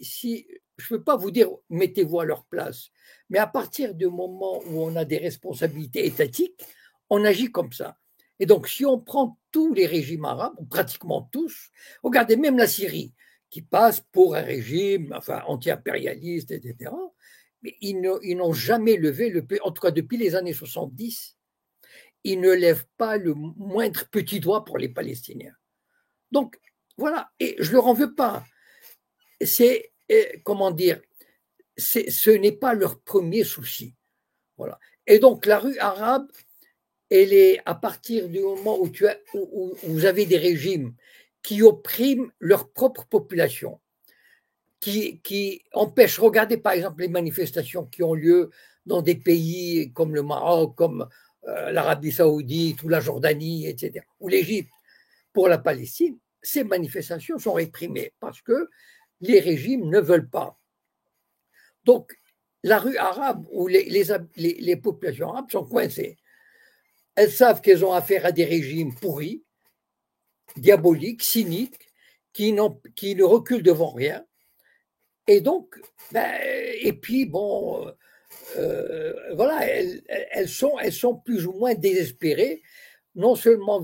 je ne peux pas vous dire mettez-vous à leur place, mais à partir du moment où on a des responsabilités étatiques, on agit comme ça. Et donc, si on prend tous les régimes arabes, ou pratiquement tous, regardez même la Syrie, qui passe pour un régime anti-impérialiste, etc., mais ils n'ont jamais levé le pays, en tout cas depuis les années 70, ils ne lèvent pas le moindre petit doigt pour les Palestiniens. Donc, voilà, et je ne leur en veux pas. C'est, comment dire, ce n'est pas leur premier souci. Voilà. Et donc, la rue arabe, elle est à partir du moment où vous avez des régimes qui oppriment leur propre population, qui empêchent, regardez par exemple les manifestations qui ont lieu dans des pays comme le Maroc, comme l'Arabie Saoudite ou la Jordanie, etc., ou l'Égypte, pour la Palestine, ces manifestations sont réprimées parce que les régimes ne veulent pas. Donc, la rue arabe ou les populations arabes sont coincées. Elles savent qu'elles ont affaire à des régimes pourris, diaboliques, cyniques, qui ne reculent devant rien. Et donc, et puis bon, voilà, elles sont plus ou moins désespérées, non seulement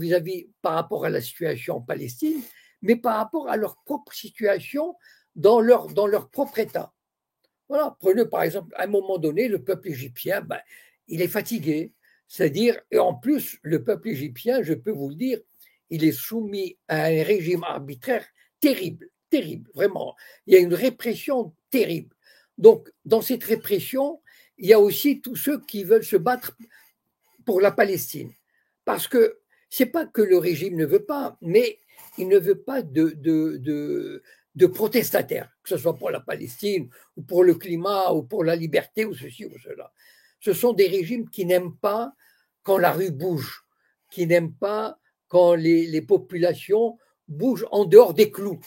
par rapport à la situation en Palestine, mais par rapport à leur propre situation dans leur propre État. Voilà, prenez par exemple, à un moment donné, le peuple égyptien, il est fatigué. C'est-à-dire, et en plus, le peuple égyptien, je peux vous le dire, il est soumis à un régime arbitraire terrible, terrible, vraiment. Il y a une répression terrible. Donc, dans cette répression, il y a aussi tous ceux qui veulent se battre pour la Palestine. Parce que c'est pas que le régime ne veut pas, mais il ne veut pas de protestataires, que ce soit pour la Palestine, ou pour le climat, ou pour la liberté, ou ceci ou cela. Ce sont des régimes qui n'aiment pas quand la rue bouge, qui n'aiment pas quand les populations bougent en dehors des clous.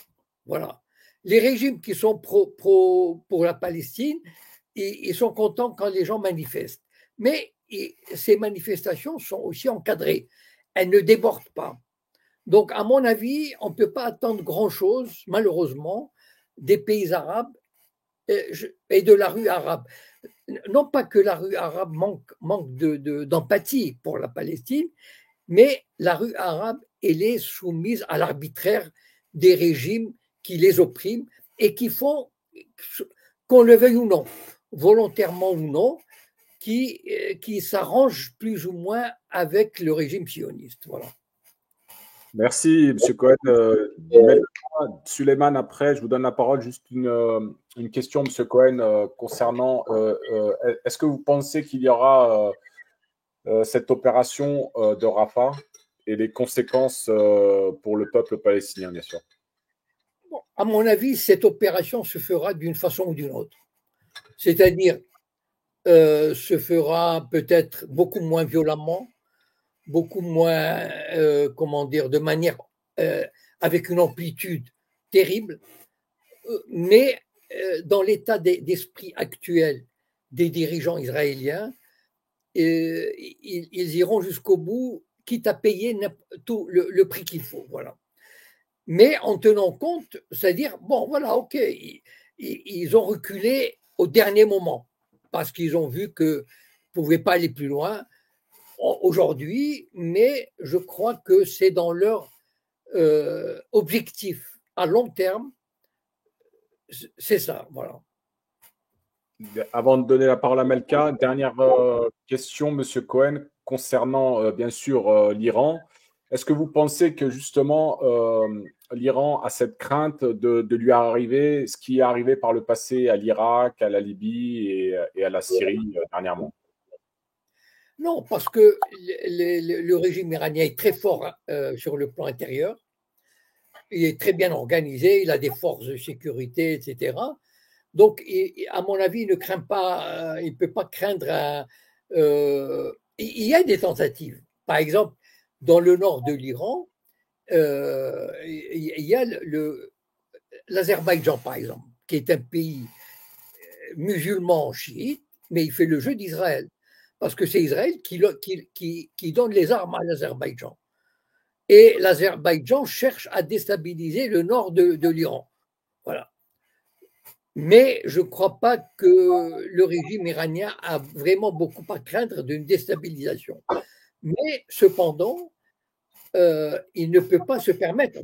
Voilà. Les régimes qui sont pour la Palestine, ils sont contents quand les gens manifestent. Mais ces manifestations sont aussi encadrées. Elles ne débordent pas. Donc, à mon avis, on ne peut pas attendre grand-chose, malheureusement, des pays arabes et de la rue arabe. Non pas que la rue arabe manque d'empathie pour la Palestine, mais la rue arabe, elle est soumise à l'arbitraire des régimes qui les oppriment et qui font, qu'on le veuille ou non, volontairement ou non, qui s'arrangent plus ou moins avec le régime sioniste. Voilà. Merci, M. Cohen. Suleiman, après, je vous donne la parole. Juste une question, M. Cohen, concernant est-ce que vous pensez qu'il y aura cette opération de Rafah et les conséquences pour le peuple palestinien, bien sûr? Bon, à mon avis, cette opération se fera d'une façon ou d'une autre. C'est-à-dire, se fera peut-être beaucoup moins violemment, beaucoup moins, comment dire, de manière avec une amplitude terrible, mais dans l'état d'esprit actuel des dirigeants israéliens, ils iront jusqu'au bout, quitte à payer tout le prix qu'il faut. Voilà. Mais en tenant compte, c'est-à-dire, bon, voilà, ok, ils ont reculé au dernier moment parce qu'ils ont vu qu'ils ne pouvaient pas aller plus loin aujourd'hui, mais je crois que c'est dans leur objectif à long terme, c'est ça, voilà. Avant de donner la parole à Melka, dernière question, Monsieur Cohen, concernant bien sûr l'Iran. Est-ce que vous pensez que justement l'Iran a cette crainte de lui arriver ce qui est arrivé par le passé à l'Irak, à la Libye et à la Syrie dernièrement? Non, parce que le régime iranien est très fort sur le plan intérieur. Il est très bien organisé, il a des forces de sécurité, etc. Donc, à mon avis, il ne craint pas, il ne peut pas craindre. Il y a des tentatives. Par exemple, dans le nord de l'Iran, il y a l'Azerbaïdjan, par exemple, qui est un pays musulman chiite, mais il fait le jeu d'Israël, parce que c'est Israël qui donne les armes à l'Azerbaïdjan. Et l'Azerbaïdjan cherche à déstabiliser le nord de l'Iran. Voilà. Mais je ne crois pas que le régime iranien a vraiment beaucoup à craindre d'une déstabilisation. Mais cependant, il ne peut pas se permettre,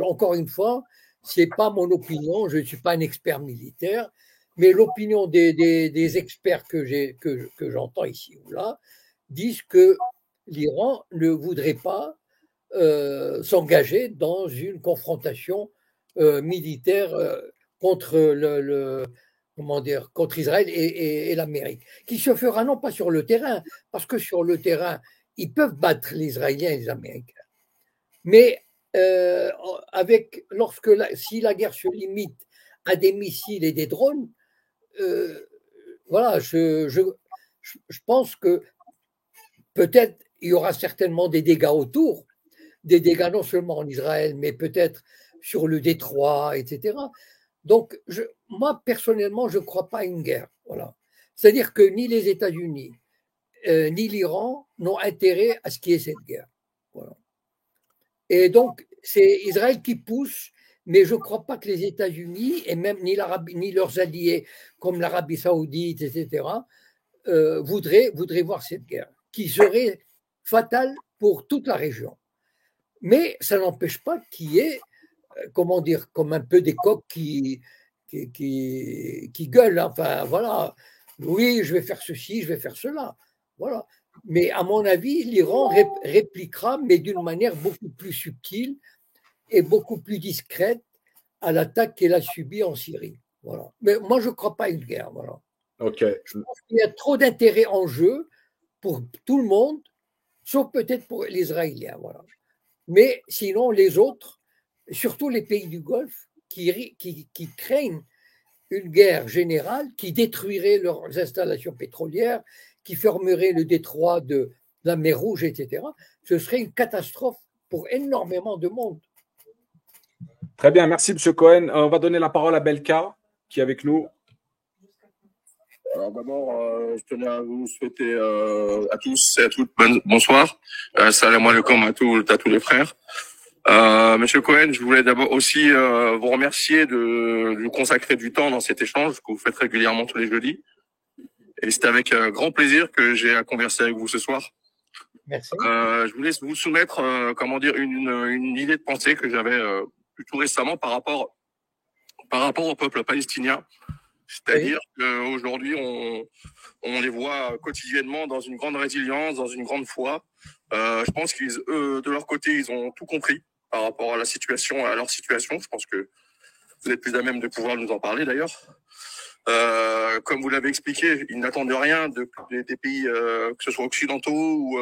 encore une fois, ce n'est pas mon opinion, je ne suis pas un expert militaire, mais l'opinion des experts que j'entends ici ou là disent que l'Iran ne voudrait pas s'engager dans une confrontation militaire contre contre Israël et l'Amérique, qui se fera non pas sur le terrain, parce que sur le terrain, ils peuvent battre les Israéliens et les Américains. Mais si la guerre se limite à des missiles et des drones, voilà, je pense que peut-être il y aura certainement des dégâts autour, des dégâts non seulement en Israël, mais peut-être sur le détroit, etc. Donc, moi, personnellement, je ne crois pas à une guerre. Voilà. C'est-à-dire que ni les États-Unis, ni l'Iran n'ont intérêt à ce qu'il y ait cette guerre. Voilà. Et donc, c'est Israël qui pousse, mais je ne crois pas que les États-Unis, et même ni leurs alliés, comme l'Arabie saoudite, etc., voudraient voir cette guerre, qui serait fatale pour toute la région. Mais ça n'empêche pas qu'il y ait, comment dire, comme un peu des coqs qui gueulent. Enfin, voilà. Oui, je vais faire ceci, je vais faire cela. Voilà. Mais à mon avis, l'Iran répliquera, mais d'une manière beaucoup plus subtile et beaucoup plus discrète à l'attaque qu'elle a subie en Syrie. Voilà. Mais moi, je ne crois pas à une guerre. Voilà. Ok. Je pense qu'il y a trop d'intérêt en jeu pour tout le monde, sauf peut-être pour les Israéliens. Voilà. Mais sinon, les autres, surtout les pays du Golfe, qui craignent une guerre générale qui détruirait leurs installations pétrolières, qui fermerait le détroit de la mer Rouge, etc., ce serait une catastrophe pour énormément de monde. Très bien, merci M. Cohen. On va donner la parole à Belka, qui est avec nous. Alors d'abord, je tenais à vous souhaiter à tous et à toutes bonsoir. Salam alaikum à tous les frères. Monsieur Cohen, je voulais d'abord aussi vous remercier de nous consacrer du temps dans cet échange que vous faites régulièrement tous les jeudis. Et c'est avec grand plaisir que j'ai à converser avec vous ce soir. Merci. Je voulais vous soumettre, une idée de pensée que j'avais tout récemment par rapport au peuple palestinien. C'est-à-dire qu'aujourd'hui, on les voit quotidiennement dans une grande résilience, dans une grande foi. Je pense qu'ils, de leur côté, ils ont tout compris par rapport à la situation, à leur situation. Je pense que vous êtes plus à même de pouvoir nous en parler d'ailleurs. Comme vous l'avez expliqué, ils n'attendent rien des pays, que ce soit occidentaux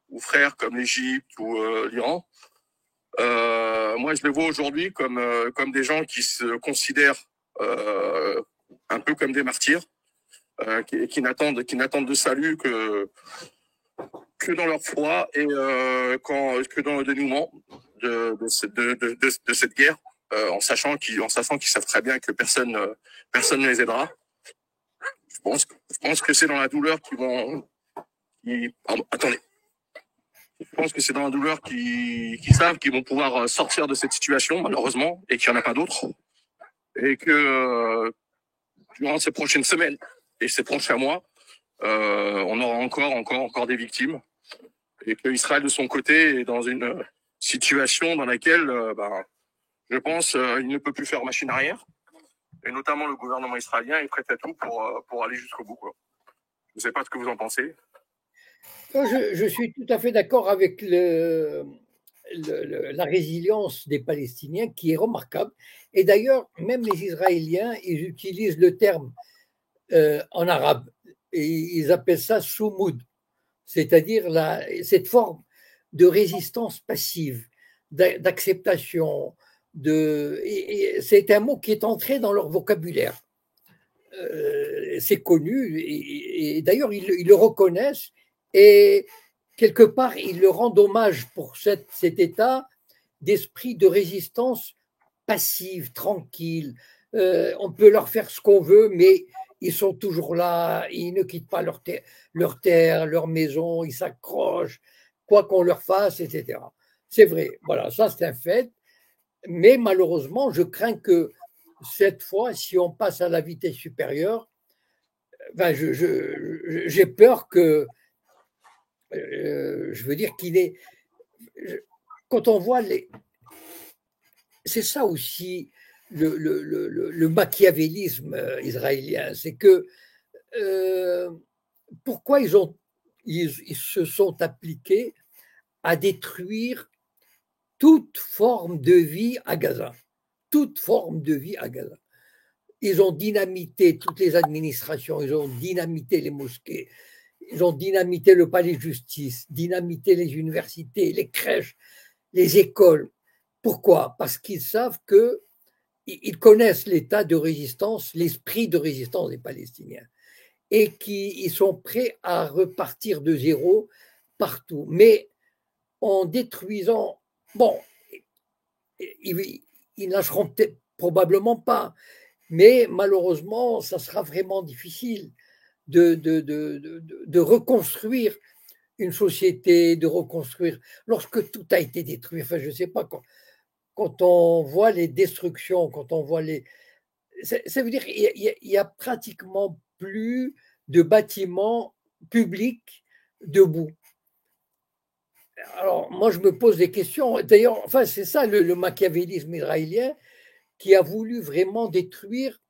ou frères comme l'Égypte ou l'Iran. Moi, je les vois aujourd'hui comme des gens qui se considèrent un peu comme des martyrs, qui n'attendent de salut que dans leur foi et que dans le dénouement de cette guerre, en sachant qu'ils savent très bien que personne ne les aidera. Je pense que c'est dans la douleur Je pense que c'est dans la douleur qu'ils savent qu'ils vont pouvoir sortir de cette situation, malheureusement, et qu'il n'y en a pas d'autres. Et que durant ces prochaines semaines et ces prochains mois, on aura encore des victimes. Et que Israël, de son côté, est dans une situation dans laquelle, je pense, il ne peut plus faire machine arrière. Et notamment le gouvernement israélien est prêt à tout pour aller jusqu'au bout, quoi. Je ne sais pas ce que vous en pensez. Je suis tout à fait d'accord avec la résilience des Palestiniens qui est remarquable. Et d'ailleurs, même les Israéliens, ils utilisent le terme en arabe et ils appellent ça soumoud, c'est-à-dire cette forme de résistance passive, d'acceptation. C'est un mot qui est entré dans leur vocabulaire. C'est connu et d'ailleurs ils le reconnaissent et quelque part ils le rendent hommage pour cet état d'esprit de résistance passive, tranquille. On peut leur faire ce qu'on veut, mais ils sont toujours là, ils ne quittent pas leur terre, leur maison, ils s'accrochent, quoi qu'on leur fasse, etc. C'est vrai, voilà, ça c'est un fait, mais malheureusement, je crains que cette fois, si on passe à la vitesse supérieure, j'ai peur que, je veux dire qu'il est, quand on voit c'est ça aussi le machiavélisme israélien, c'est que pourquoi ils se sont appliqués à détruire toute forme de vie à Gaza, toute forme de vie à Gaza. Ils ont dynamité toutes les administrations, ils ont dynamité les mosquées, ils ont dynamité le palais de justice, dynamité les universités, les crèches, les écoles. Pourquoi? Parce qu'ils savent qu'ils connaissent l'état de résistance, l'esprit de résistance des Palestiniens et qu'ils sont prêts à repartir de zéro partout. Mais en détruisant, bon, ils ne lâcheront peut-être probablement pas, mais malheureusement, ça sera vraiment difficile de reconstruire une société, de reconstruire, lorsque tout a été détruit. Enfin, je ne sais pas, quand on voit les destructions, quand on voit ça veut dire qu'il n'y a pratiquement plus de bâtiments publics debout. Alors, moi, je me pose des questions. D'ailleurs, enfin, c'est ça le machiavélisme israélien qui a voulu vraiment détruire,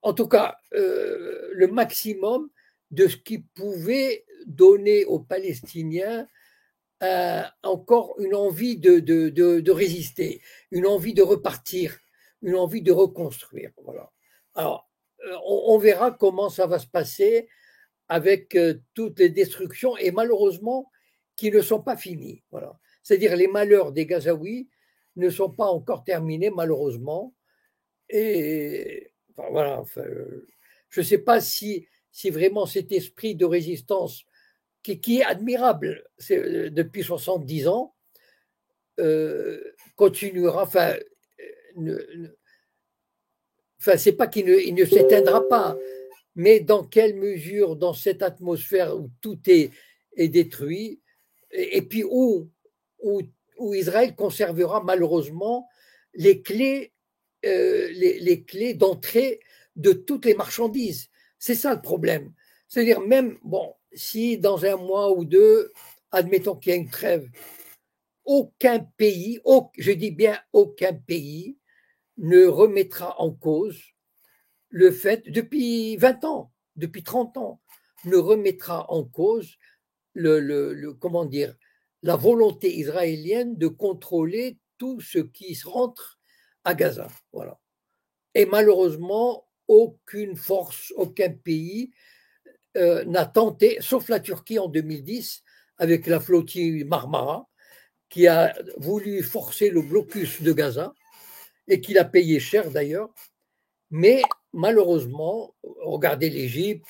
en tout cas, le maximum de ce qui pouvait donner aux Palestiniens encore une envie de résister, une envie de repartir, une envie de reconstruire. Voilà. Alors, on verra comment ça va se passer avec toutes les destructions et malheureusement qui ne sont pas finies. Voilà. C'est-à-dire les malheurs des Gazaouis ne sont pas encore terminés malheureusement. Et enfin, voilà, enfin, je ne sais pas si vraiment cet esprit de résistance qui est admirable depuis 70 ans continuera, enfin, c'est pas qu'il ne s'éteindra pas, mais dans quelle mesure, dans cette atmosphère où tout est détruit, et puis où Israël conservera malheureusement les clés, les clés d'entrée de toutes les marchandises. C'est ça le problème. C'est-à-dire même, bon, si dans un mois ou deux, admettons qu'il y a une trêve, aucun pays, je dis bien aucun pays, ne remettra en cause le fait, depuis 20 ans, depuis 30 ans, ne remettra en cause comment dire, la volonté israélienne de contrôler tout ce qui rentre à Gaza. Voilà. Et malheureusement, aucune force, aucun pays n'a tenté, sauf la Turquie en 2010, avec la flottille Marmara, qui a voulu forcer le blocus de Gaza et qui l'a payé cher d'ailleurs. Mais malheureusement, regardez l'Égypte,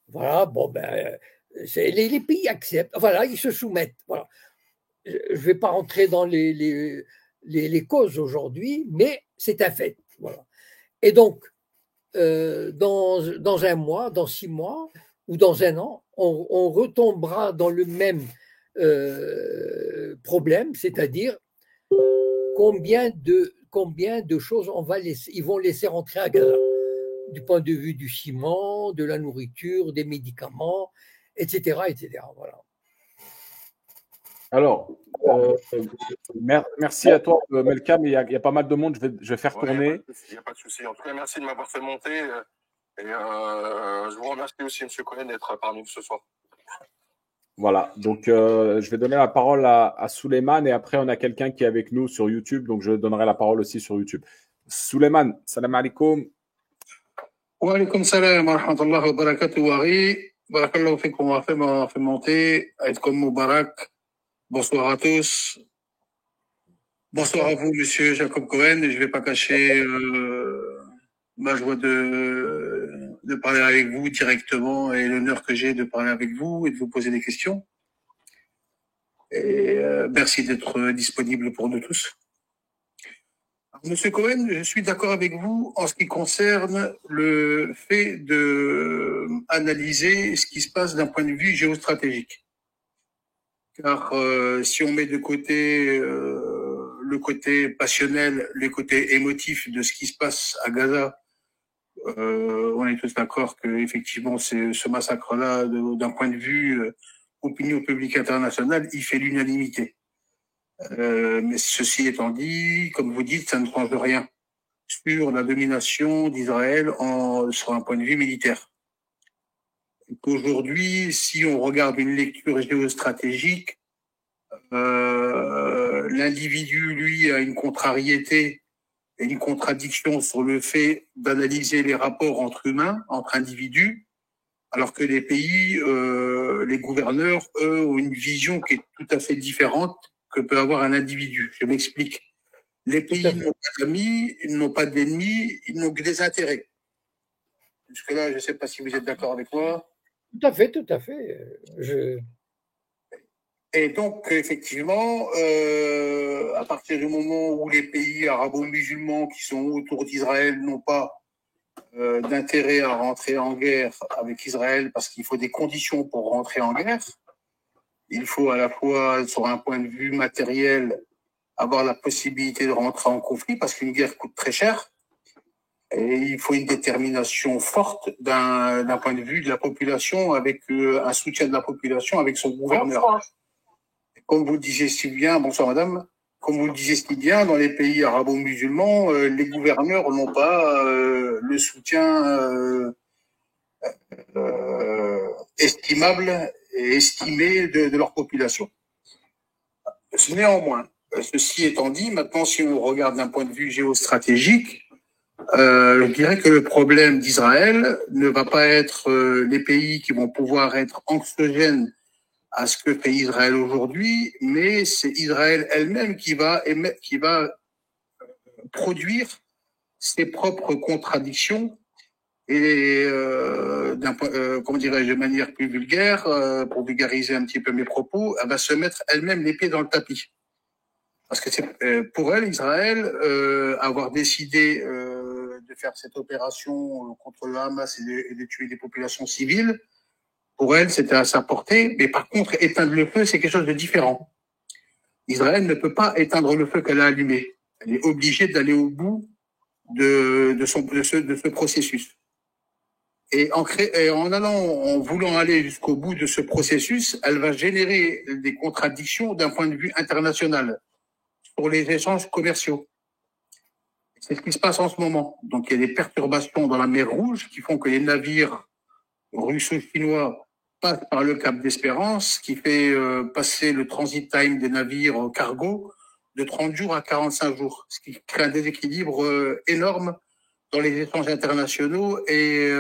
voilà, bon ben, les pays acceptent, voilà, ils se soumettent. Voilà. Je ne vais pas rentrer dans les causes aujourd'hui, mais c'est un fait. Voilà. Et donc, dans un mois, dans 6 mois ou dans un an, on retombera dans le même problème, c'est-à-dire combien de choses ils vont laisser rentrer à Gaza, du point de vue du ciment, de la nourriture, des médicaments, etc. etc. Voilà. Alors, merci à toi, Melka, mais il y a pas mal de monde, je vais faire tourner. Il n'y a pas de souci. En tout cas, merci de m'avoir fait monter. Et je vous remercie aussi, M. Cohen, d'être parmi nous ce soir. Voilà, donc je vais donner la parole à Souleymane et après on a quelqu'un qui est avec nous sur YouTube, donc je donnerai la parole aussi sur YouTube. Souleymane, salam alaikum. Wa alaikum salam wa rahmatullahi wa barakatuh wari. Barakallahu fikum, on m'a fait monter. Aïd comme Moubarak. Bonsoir à tous. Bonsoir à vous, monsieur Jacob Cohen. Je ne vais pas cacher ma joie de parler avec vous directement et l'honneur que j'ai de parler avec vous et de vous poser des questions. Et merci d'être disponible pour nous tous. Alors, monsieur Cohen, je suis d'accord avec vous en ce qui concerne le fait de analyser ce qui se passe d'un point de vue géostratégique. Car si on met de côté le côté passionnel, le côté émotif de ce qui se passe à Gaza, on est tous d'accord que effectivement ce massacre-là, d'un point de vue opinion publique internationale, il fait l'unanimité. Mais ceci étant dit, comme vous dites, ça ne change rien sur la domination d'Israël sur un point de vue militaire. Qu'aujourd'hui, si on regarde une lecture géostratégique, l'individu, lui, a une contrariété et une contradiction sur le fait d'analyser les rapports entre humains, entre individus, alors que les pays, les gouverneurs, eux, ont une vision qui est tout à fait différente que peut avoir un individu. Je m'explique. Les pays n'ont pas d'amis, ils n'ont pas d'ennemis, ils n'ont que des intérêts. Jusque-là, je ne sais pas si vous êtes d'accord avec moi. Tout à fait, tout à fait. Et donc, effectivement, à partir du moment où les pays arabo-musulmans qui sont autour d'Israël n'ont pas d'intérêt à rentrer en guerre avec Israël, parce qu'il faut des conditions pour rentrer en guerre, il faut à la fois, sur un point de vue matériel, avoir la possibilité de rentrer en conflit, parce qu'une guerre coûte très cher. Et il faut une détermination forte d'un point de vue de la population, avec un soutien de la population avec son gouverneur. Comme vous le disiez si bien, bonsoir madame, comme vous le disiez si bien, dans les pays arabo-musulmans, les gouverneurs n'ont pas le soutien estimable estimée de leur population. Néanmoins, ceci étant dit, maintenant, si on regarde d'un point de vue géostratégique, je dirais que le problème d'Israël ne va pas être les pays qui vont pouvoir être anxiogènes à ce que fait Israël aujourd'hui, mais c'est Israël elle-même qui va produire ses propres contradictions et comment dirais-je, de manière plus vulgaire, pour vulgariser un petit peu mes propos, elle va se mettre elle-même les pieds dans le tapis. Parce que c'est pour elle, Israël, avoir décidé de faire cette opération contre le Hamas et de tuer des populations civiles, pour elle, c'était à sa portée. Mais par contre, éteindre le feu, c'est quelque chose de différent. Israël ne peut pas éteindre le feu qu'elle a allumé. Elle est obligée d'aller au bout de ce processus. Et en voulant aller jusqu'au bout de ce processus, elle va générer des contradictions d'un point de vue international sur les échanges commerciaux. C'est ce qui se passe en ce moment. Donc, il y a des perturbations dans la mer Rouge qui font que les navires russo-chinois passent par le cap d'Espérance, qui fait passer le transit time des navires cargo de 30 jours à 45 jours, ce qui crée un déséquilibre énorme dans les échanges internationaux et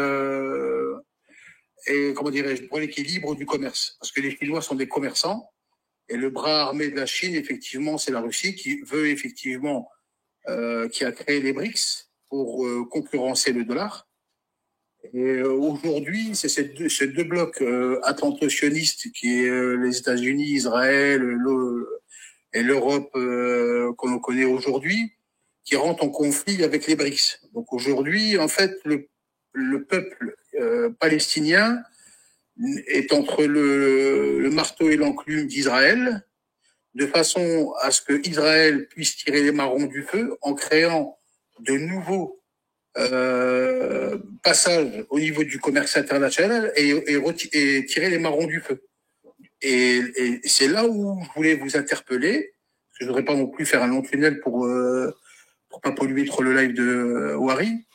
comment dirais-je, pour l'équilibre du commerce. Parce que les Chinois sont des commerçants et le bras armé de la Chine, effectivement, c'est la Russie qui veut effectivement, qui a créé les BRICS pour concurrencer le dollar. Et aujourd'hui, c'est ces deux blocs atlanto-sionistes qui est les États-Unis, Israël et l'Europe qu'on connaît aujourd'hui, qui rentrent en conflit avec les BRICS. Donc aujourd'hui, en fait, le peuple palestinien est entre le marteau et l'enclume d'Israël, de façon à ce que Israël puisse tirer les marrons du feu en créant de nouveaux passages au niveau du commerce international et tirer les marrons du feu. Et c'est là où je voulais vous interpeller, parce que je voudrais pas non plus faire un long tunnel pour pas polluer trop le live de Wari.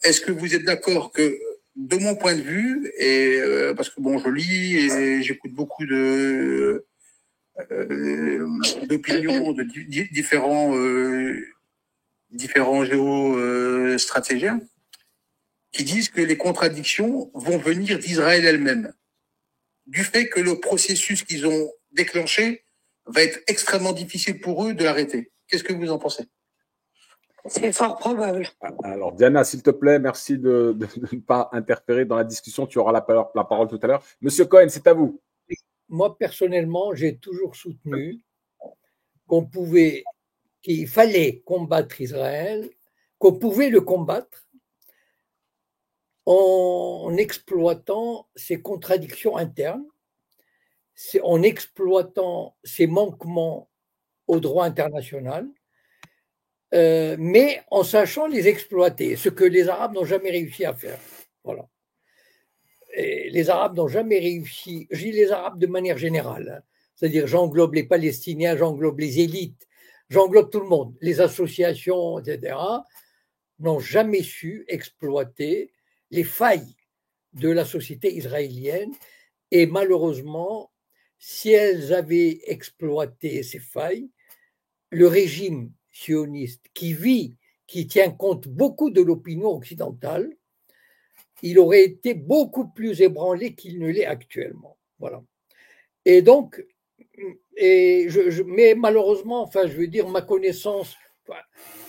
Est-ce que vous êtes d'accord que, de mon point de vue, et parce que bon, je lis et j'écoute beaucoup d'opinions de différents géostratégiens qui disent que les contradictions vont venir d'Israël elle-même, du fait que le processus qu'ils ont déclenché va être extrêmement difficile pour eux de l'arrêter. Qu'est-ce que vous en pensez ? C'est fort probable. Alors, Diana, s'il te plaît, merci de ne pas interférer dans la discussion. Tu auras la parole tout à l'heure. Monsieur Cohen, c'est à vous. Moi, personnellement, j'ai toujours soutenu qu'il fallait combattre Israël, qu'on pouvait le combattre en exploitant ses contradictions internes, en exploitant ses manquements au droit international, mais en sachant les exploiter, ce que les Arabes n'ont jamais réussi à faire. Voilà. Et les Arabes n'ont jamais réussi, je dis les Arabes de manière générale, hein, c'est-à-dire j'englobe les Palestiniens, j'englobe les élites, j'englobe tout le monde, les associations, etc., n'ont jamais su exploiter les failles de la société israélienne. Et malheureusement, si elles avaient exploité ces failles, le régime sioniste qui tient compte beaucoup de l'opinion occidentale, il aurait été beaucoup plus ébranlé qu'il ne l'est actuellement. Voilà. Et donc, mais malheureusement, enfin, je veux dire, ma connaissance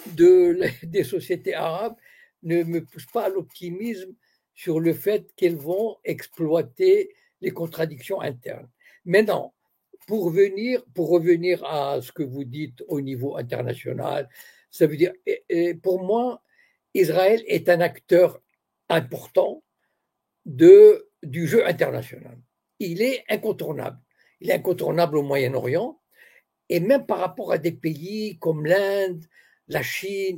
des sociétés arabes ne me pousse pas à l'optimisme sur le fait qu'elles vont exploiter les contradictions internes. Maintenant, pour revenir à ce que vous dites au niveau international, ça veut dire, pour moi, Israël est un acteur important du jeu international. Il est incontournable. Il est incontournable au Moyen-Orient, et même par rapport à des pays comme l'Inde, la Chine,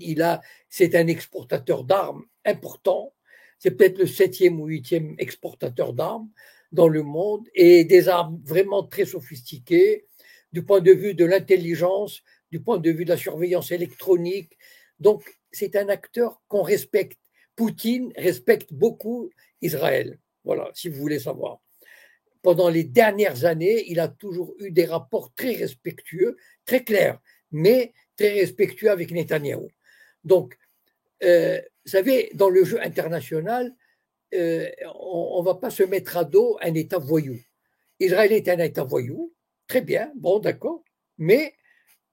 c'est un exportateur d'armes important. C'est peut-être le 7e ou 8e exportateur d'armes dans le monde, et des armes vraiment très sophistiquées du point de vue de l'intelligence, du point de vue de la surveillance électronique. Donc, c'est un acteur qu'on respecte. Poutine respecte beaucoup Israël. Voilà, si vous voulez savoir. pendant les dernières années, il a toujours eu des rapports très respectueux, très clairs, mais très respectueux avec Netanyahou. Donc, vous savez, dans le jeu international, on ne va pas se mettre à dos un État voyou. Israël est un État voyou, très bien, bon, d'accord, mais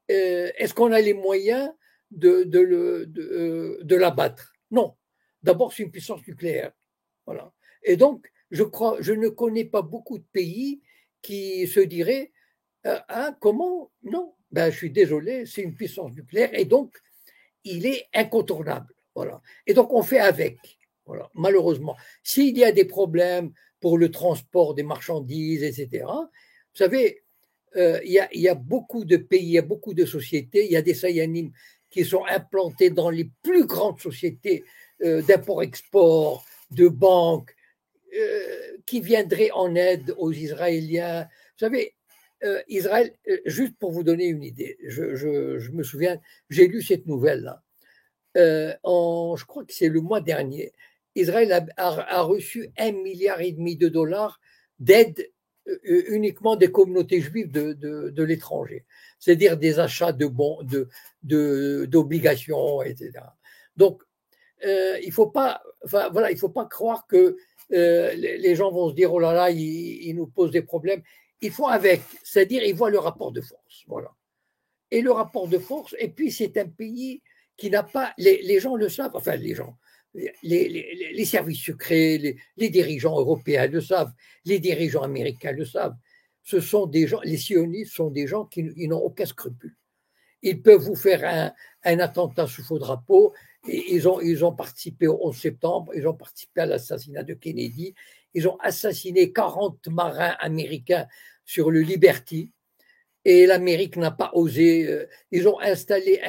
est-ce qu'on a les moyens de l'abattre? Non. D'abord, c'est une puissance nucléaire. Voilà. Et donc, je ne connais pas beaucoup de pays qui se diraient comment? Non, ben, je suis désolé, c'est une puissance nucléaire et donc il est incontournable. Voilà. Et donc, on fait avec. Voilà. Malheureusement, s'il y a des problèmes pour le transport des marchandises, etc., vous savez, il y a beaucoup de pays, il y a beaucoup de sociétés, il y a des Sayanim qui sont implantés dans les plus grandes sociétés d'import-export, de banques, qui viendraient en aide aux Israéliens. Vous savez, Israël, juste pour vous donner une idée, je me souviens, j'ai lu cette nouvelle-là. Je crois que c'est le mois dernier, Israël a reçu 1,5 milliard de dollars d'aide uniquement des communautés juives de l'étranger, c'est-à-dire des achats de bons, d'obligations, etc. Donc, il faut pas croire que les gens vont se dire oh là là, ils nous posent des problèmes. Il faut avec, c'est-à-dire ils voient le rapport de force, voilà. Et le rapport de force, et puis c'est un pays qui n'a pas, les gens le savent, enfin les gens, les services secrets, les dirigeants européens le savent, les dirigeants américains le savent. Ce sont des gens, les sionistes sont des gens qui n'ont aucun scrupule. Ils peuvent vous faire un attentat sous faux drapeau. Et ils ont participé au 11 septembre, ils ont participé à l'assassinat de Kennedy, ils ont assassiné 40 marins américains sur le Liberty, et l'Amérique n'a pas osé. Ils ont installé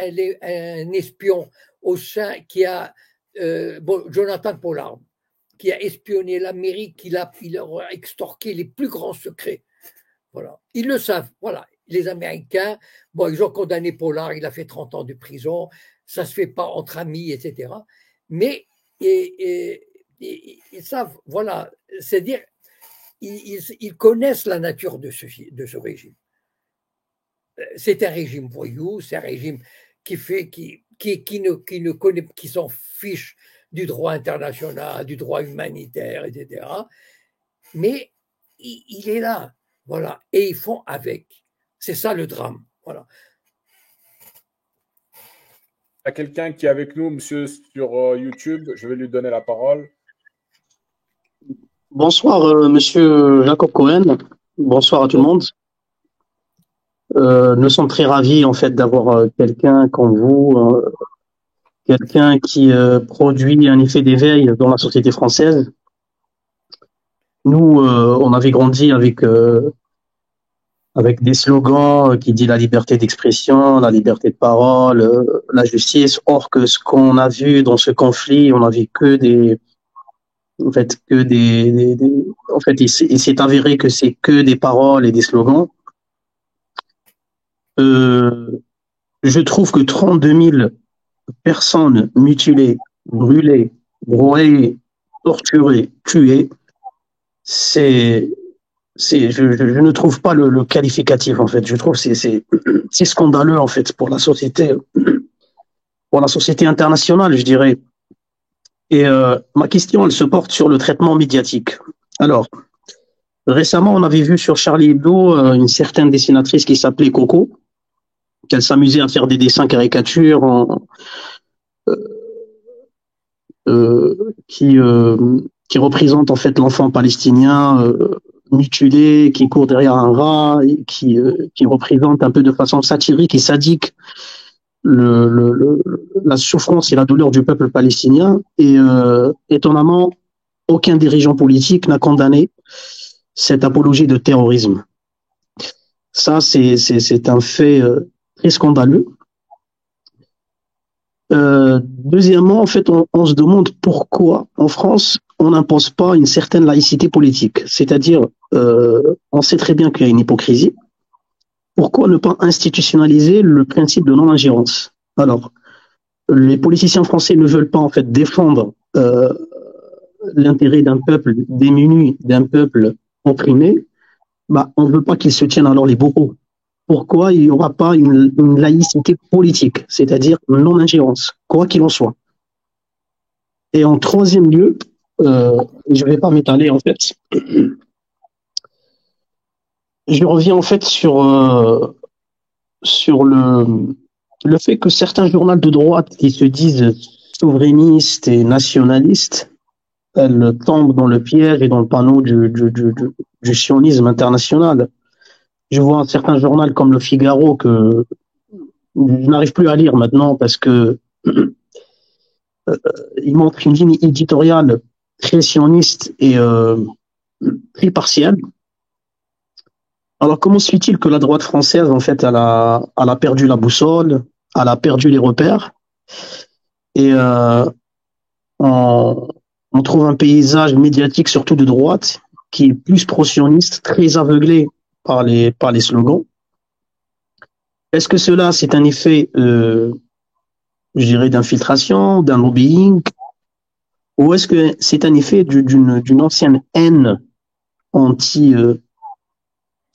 un espion au sein qui a, Jonathan Pollard, qui a espionné l'Amérique, il a extorqué les plus grands secrets. Voilà. Ils le savent, voilà. Les Américains, ils ont condamné Pollard, il a fait 30 ans de prison, ça ne se fait pas entre amis, etc. Mais ils savent, voilà, c'est-à-dire, ils connaissent la nature de ce régime. C'est un régime voyou, c'est un régime qui s'en fiche du droit international, du droit humanitaire, etc. Mais il est là, voilà, et ils font avec. C'est ça le drame, voilà. Il y a quelqu'un qui est avec nous, monsieur, sur YouTube. Je vais lui donner la parole. Bonsoir, monsieur Jacob Cohen. Bonsoir à tout le monde. Nous sommes très ravis, en fait, d'avoir quelqu'un comme vous, quelqu'un qui produit un effet d'éveil dans la société française. Nous, on avait grandi avec des slogans qui disent la liberté d'expression, la liberté de parole, la justice. Or que ce qu'on a vu dans ce conflit, on a vu il s'est avéré que c'est que des paroles et des slogans. Je trouve que 32 000 personnes mutilées, brûlées, broyées, torturées, tuées, je ne trouve pas le qualificatif, en fait. Je trouve que c'est scandaleux, en fait, pour la société internationale, je dirais. Et ma question, elle se porte sur le traitement médiatique. Alors, récemment, on avait vu sur Charlie Hebdo une certaine dessinatrice qui s'appelait Coco, qu'elle s'amusait à faire des dessins caricatures qui représentent, en fait, l'enfant palestinien mutilé, qui court derrière un rat, et qui représente un peu de façon satirique et sadique la souffrance et la douleur du peuple palestinien. Et étonnamment, aucun dirigeant politique n'a condamné cette apologie de terrorisme. Ça, c'est un fait très scandaleux. Deuxièmement, en fait, on se demande pourquoi en France on n'impose pas une certaine laïcité politique. C'est-à-dire, on sait très bien qu'il y a une hypocrisie. Pourquoi ne pas institutionnaliser le principe de non-ingérence? Alors, les politiciens français ne veulent pas en fait défendre l'intérêt d'un peuple démuni, d'un peuple opprimé. bah, on ne veut pas qu'ils se tiennent alors les bourreaux. Pourquoi il n'y aura pas une laïcité politique, c'est-à-dire non-ingérence, quoi qu'il en soit. Et en troisième lieu, je ne vais pas m'étaler en fait, je reviens en fait sur le fait que certains journaux de droite qui se disent souverainistes et nationalistes, elles tombent dans le piège et dans le panneau du sionisme international. Je vois un certain journal comme Le Figaro que je n'arrive plus à lire maintenant parce que il montre une ligne éditoriale très sioniste et très partielle. Alors, comment se fait-il que la droite française, en fait, elle a perdu la boussole, elle a perdu les repères, et on, on trouve un paysage médiatique, surtout de droite, qui est plus pro-sioniste, très aveuglé par les slogans. Est-ce que cela, c'est un effet, je dirais, d'infiltration, d'un lobbying, ou est-ce que c'est un effet d'une ancienne haine anti,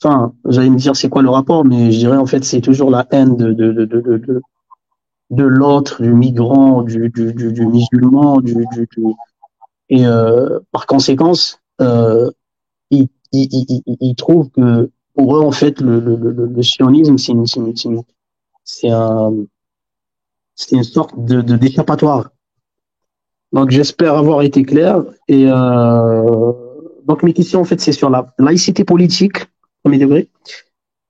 enfin, j'allais me dire c'est quoi le rapport, mais je dirais en fait c'est toujours la haine de l'autre, du migrant, du musulman, et par conséquence, ils trouvent que pour eux en fait le sionisme c'est un, c'est une sorte d'échappatoire. Donc j'espère avoir été clair et donc mes questions en fait c'est sur la laïcité politique, premier degré.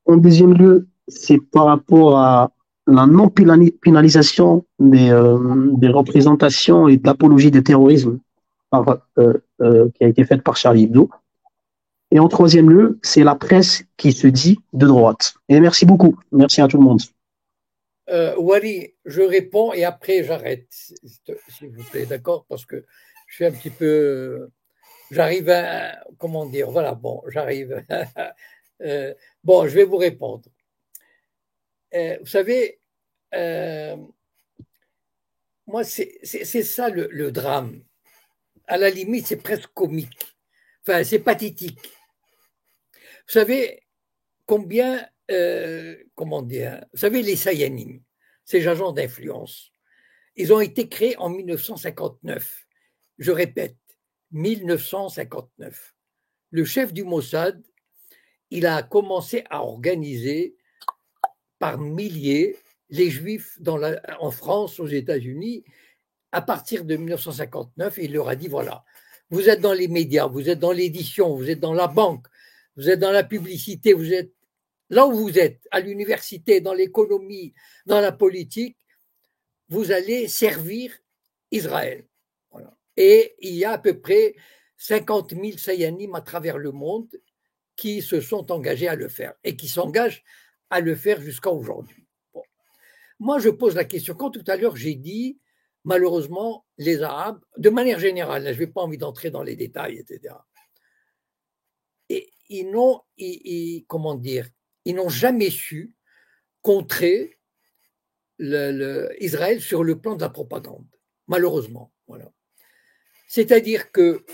En deuxième lieu, c'est par rapport à la non-pénalisation des représentations et d'apologie de terrorisme qui a été faite par Charlie Hebdo. Et en troisième lieu, c'est la presse qui se dit de droite. Et merci beaucoup. Merci à tout le monde. Wally, je réponds et après j'arrête, s'il vous plaît, d'accord? Parce que je suis un petit peu. J'arrive à. Comment dire? Voilà, bon, j'arrive. Bon, je vais vous répondre. Vous savez, moi, c'est ça le drame. À la limite, c'est presque comique. Enfin, c'est pathétique. Vous savez combien, comment dire, vous savez, les Sayanim, ces agents d'influence, ils ont été créés en 1959. Je répète, 1959. Le chef du Mossad, il a commencé à organiser par milliers les Juifs en France, aux États-Unis, à partir de 1959, il leur a dit, voilà, vous êtes dans les médias, vous êtes dans l'édition, vous êtes dans la banque, vous êtes dans la publicité, vous êtes là où vous êtes, à l'université, dans l'économie, dans la politique, vous allez servir Israël. Voilà. Et il y a à peu près 50 000 Sayanim à travers le monde qui se sont engagés à le faire et qui s'engagent à le faire jusqu'à aujourd'hui. Bon. Moi, je pose la question, quand tout à l'heure j'ai dit, malheureusement, les Arabes, de manière générale, là, je n'ai pas envie d'entrer dans les détails, etc., et comment dire, ils n'ont jamais su contrer Israël sur le plan de la propagande, malheureusement. Voilà. C'est-à-dire que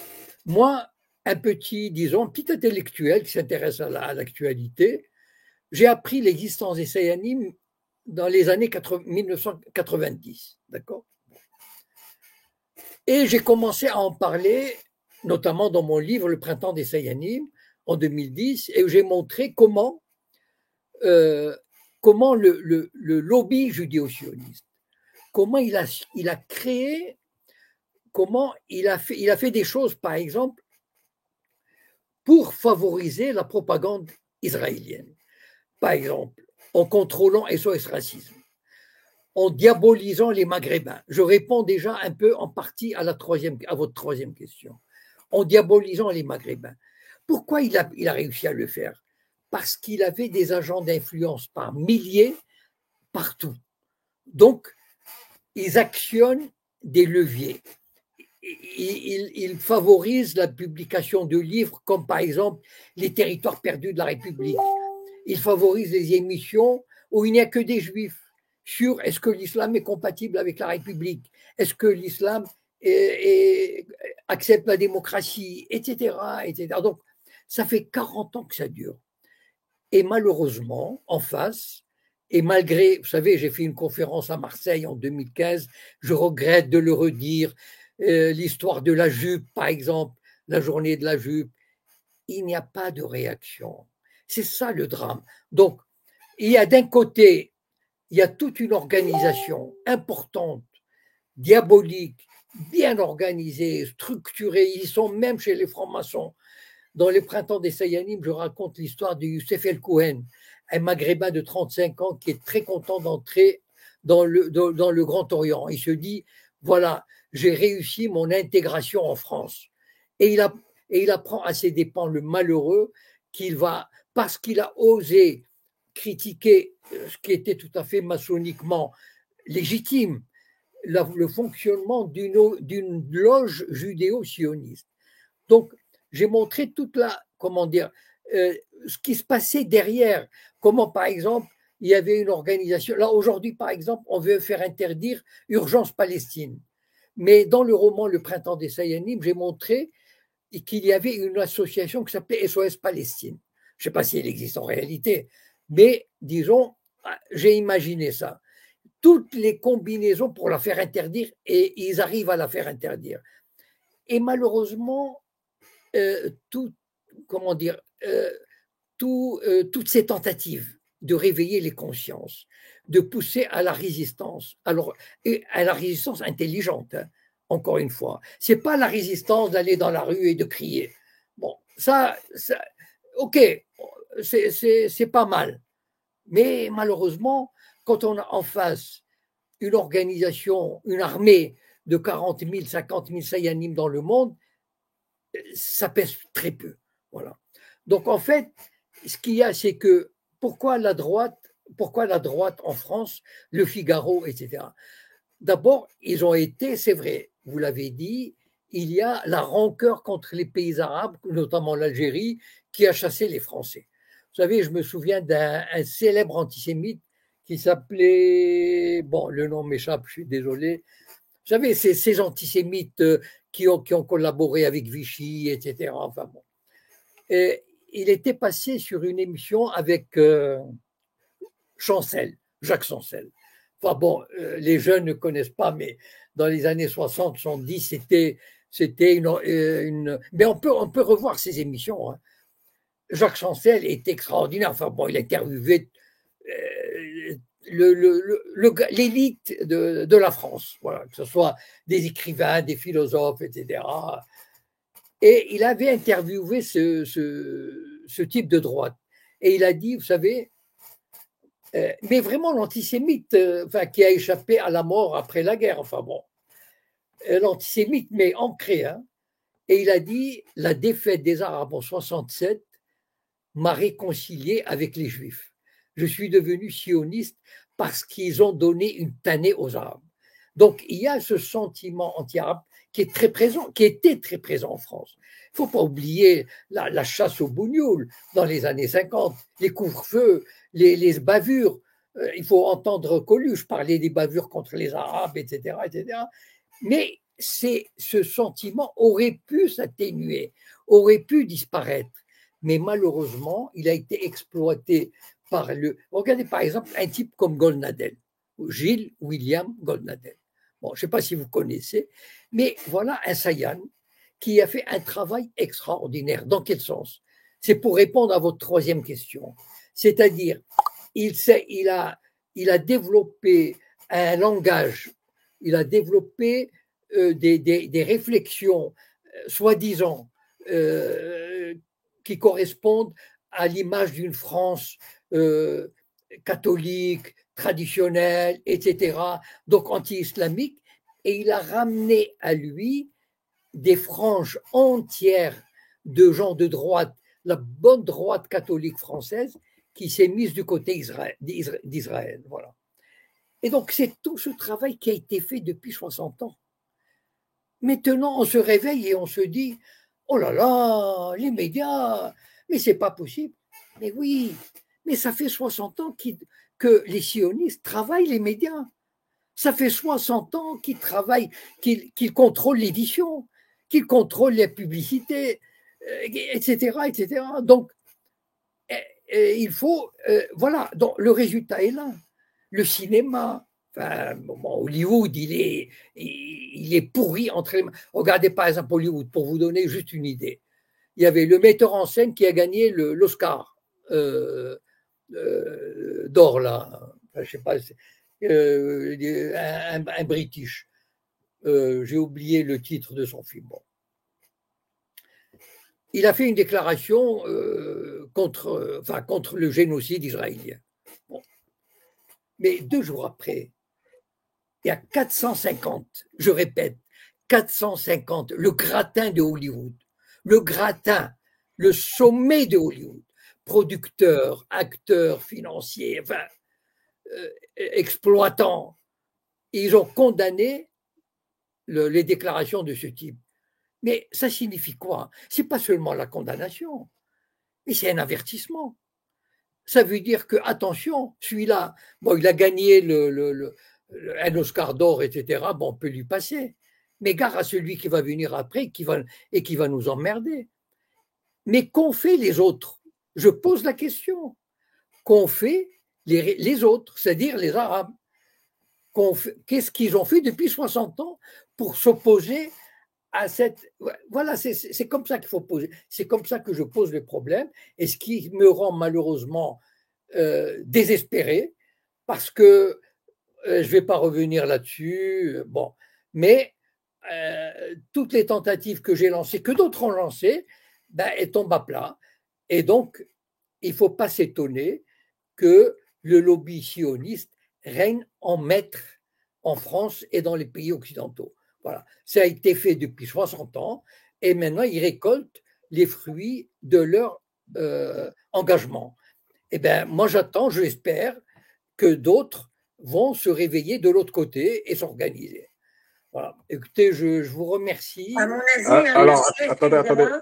moi, un petit intellectuel qui s'intéresse à l'actualité, j'ai appris l'existence des Sayanim dans les années 1990, d'accord? Et j'ai commencé à en parler, notamment dans mon livre Le Printemps des Sayanim, en 2010, et où j'ai montré comment le lobby judéo-sioniste, comment il a créé, comment il a fait des choses, par exemple, pour favoriser la propagande israélienne. Par exemple, en contrôlant SOS Racisme, en diabolisant les Maghrébins. Je réponds déjà un peu en partie à votre troisième question. En diabolisant les Maghrébins. Pourquoi il a réussi à le faire? Parce qu'il avait des agents d'influence par milliers partout. Donc, ils actionnent des leviers. Ils favorisent la publication de livres comme par exemple Les territoires perdus de la République. Ils favorisent les émissions où il n'y a que des juifs sur est-ce que l'islam est compatible avec la République, est-ce que l'islam accepte la démocratie, etc., etc. Donc, Ça fait 40 ans que ça dure. Et malheureusement, en face, et malgré, vous savez, j'ai fait une conférence à Marseille en 2015, je regrette de le redire, l'histoire de la jupe, par exemple, la journée de la jupe, il n'y a pas de réaction. C'est ça le drame. Donc, il y a d'un côté, il y a toute une organisation importante, diabolique, bien organisée, structurée. Ils sont même chez les francs-maçons. Dans les printemps des Sayanim, je raconte l'histoire de Youssef El Kouen, un maghrébin de 35 ans qui est très content d'entrer dans le Grand Orient. Il se dit, voilà, j'ai réussi mon intégration en France. Et il apprend à ses dépens le malheureux qu'il va, parce qu'il a osé critiquer ce qui était tout à fait maçonniquement légitime, le fonctionnement d'une loge judéo-sioniste. Donc, j'ai montré toute la, comment dire, ce qui se passait derrière. Comment, par exemple, il y avait une organisation. Là, aujourd'hui, par exemple, on veut faire interdire Urgence Palestine. Mais dans le roman Le Printemps des Sayanim, j'ai montré qu'il y avait une association qui s'appelait SOS Palestine. Je ne sais pas si elle existe en réalité, mais disons, j'ai imaginé ça. Toutes les combinaisons pour la faire interdire, et ils arrivent à la faire interdire. Et malheureusement, toutes ces tentatives de réveiller les consciences, de pousser à la résistance, et à la résistance intelligente, hein, encore une fois. Ce n'est pas la résistance d'aller dans la rue et de crier. Bon, ça ok, c'est pas mal. Mais malheureusement, quand on a en face une organisation, une armée de 40 000, 50 000 Sayanim dans le monde, ça pèse très peu. Voilà. Donc en fait, ce qu'il y a, c'est que pourquoi la droite en France, Le Figaro, etc. D'abord, ils ont été, c'est vrai, vous l'avez dit, il y a la rancœur contre les pays arabes, notamment l'Algérie, qui a chassé les Français. Vous savez, je me souviens d'un célèbre antisémite qui s'appelait, bon, le nom m'échappe, je suis désolé. Vous savez, ces antisémites qui ont collaboré avec Vichy, etc. Enfin bon. Et il était passé sur une émission avec Chancel, Jacques Chancel. Enfin bon, les jeunes ne connaissent pas, mais dans les années 60, 70, c'était une. Mais on peut revoir ces émissions. Hein. Jacques Chancel est extraordinaire. Enfin bon, il a interviewé l'élite de la France, voilà, que ce soit des écrivains, des philosophes, etc. Et il avait interviewé ce type de droite. Et il a dit, vous savez, mais vraiment l'antisémite, qui a échappé à la mort après la guerre, enfin bon, l'antisémite, mais ancré, hein. Et il a dit, la défaite des Arabes en 67 m'a réconcilié avec les Juifs. Je suis devenu sioniste parce qu'ils ont donné une tannée aux Arabes. Donc, il y a ce sentiment anti-arabe qui est très présent, qui était très présent en France. Il ne faut pas oublier la chasse aux bougnoules dans les années 50, les couvre-feux, les bavures. Il faut entendre Coluche parler des bavures contre les Arabes, etc., etc. Mais ce sentiment aurait pu s'atténuer, aurait pu disparaître. Mais malheureusement, il a été exploité par Regardez par exemple un type comme Golnadel, Gilles William Golnadel. Bon, je ne sais pas si vous connaissez, mais voilà un Sayan qui a fait un travail extraordinaire. Dans quel sens? C'est pour répondre à votre troisième question. C'est-à-dire, il a développé un langage, il a développé des réflexions, soi-disant, qui correspondent à l'image d'une France catholique, traditionnelle, etc., donc anti-islamique, et il a ramené à lui des franges entières de gens de droite, la bonne droite catholique française, qui s'est mise du côté d'Israël. Voilà. Et donc, c'est tout ce travail qui a été fait depuis 60 ans. Maintenant, on se réveille et on se dit, oh là là, les médias, mais c'est pas possible. Mais oui, mais ça fait 60 ans que les sionistes travaillent les médias. Ça fait 60 ans qu'ils travaillent, qu'ils contrôlent l'édition, qu'ils contrôlent la publicité. etc., etc. Donc, il faut, voilà, donc le résultat est là. Le cinéma, enfin, bon, Hollywood, il est pourri entre les mains. Regardez par exemple Hollywood, pour vous donner juste une idée. Il y avait le metteur en scène qui a gagné l'Oscar d'or, là. Enfin, je sais pas, un British. J'ai oublié le titre de son film. Bon. Il a fait une déclaration contre le génocide israélien. Bon. Mais 2 jours après, il y a 450, je répète, 450, le gratin de Hollywood, le gratin, le sommet de Hollywood, producteurs, acteurs, financiers, enfin, exploitants, ils ont condamné les déclarations de ce type. Mais ça signifie quoi? C'est pas seulement la condamnation, mais c'est un avertissement. Ça veut dire que, attention, celui-là, bon, il a gagné un Oscar d'or, etc. Bon, on peut lui passer. Mais gare à celui qui va venir après qui va nous emmerder. Mais qu'ont fait les autres? Je pose la question. Qu'ont fait les autres, c'est-à-dire les Arabes? Qu'est-ce qu'ils ont fait depuis 60 ans pour s'opposer à cette… Voilà, c'est comme ça qu'il faut poser. C'est comme ça que je pose le problème. Et ce qui me rend malheureusement désespéré, parce que je ne vais pas revenir là-dessus, bon, mais toutes les tentatives que j'ai lancées, que d'autres ont lancées, ben, elles tombent à plat. Et donc, il ne faut pas s'étonner que le lobby sioniste règne en maître en France et dans les pays occidentaux. Voilà. Ça a été fait depuis 60 ans et maintenant ils récoltent les fruits de leur engagement. Eh bien, moi j'attends, j'espère que d'autres vont se réveiller de l'autre côté et s'organiser. Voilà. Écoutez, je vous remercie. À mon avis, alors,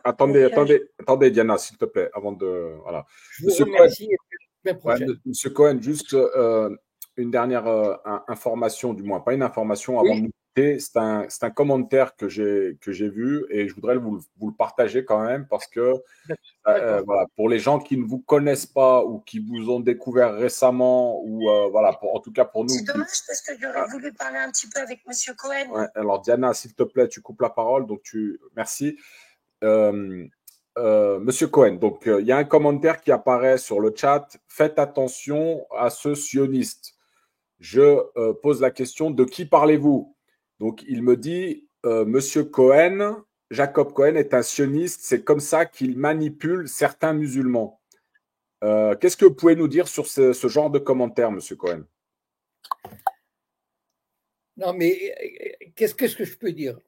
attendez, Diana, s'il te plaît, avant de… Voilà. Je vous remercie. Monsieur Cohen, juste une dernière information, du moins, pas une information, avant de nous quitter. C'est un commentaire que j'ai vu et je voudrais vous le partager quand même parce que voilà, pour les gens qui ne vous connaissent pas ou qui vous ont découvert récemment, ou voilà, en tout cas pour nous. C'est dommage parce que j'aurais voulu parler un petit peu avec Monsieur Cohen. Ouais, alors Diana, s'il te plaît, tu coupes la parole, donc merci. Monsieur Cohen, donc il y a un commentaire qui apparaît sur le chat. Faites attention à ce sioniste. Je pose la question, de qui parlez-vous? Donc il me dit, Monsieur Cohen, Jacob Cohen est un sioniste, c'est comme ça qu'il manipule certains musulmans. Qu'est-ce que vous pouvez nous dire sur ce genre de commentaire, Monsieur Cohen? Non, mais qu'est-ce que je peux dire?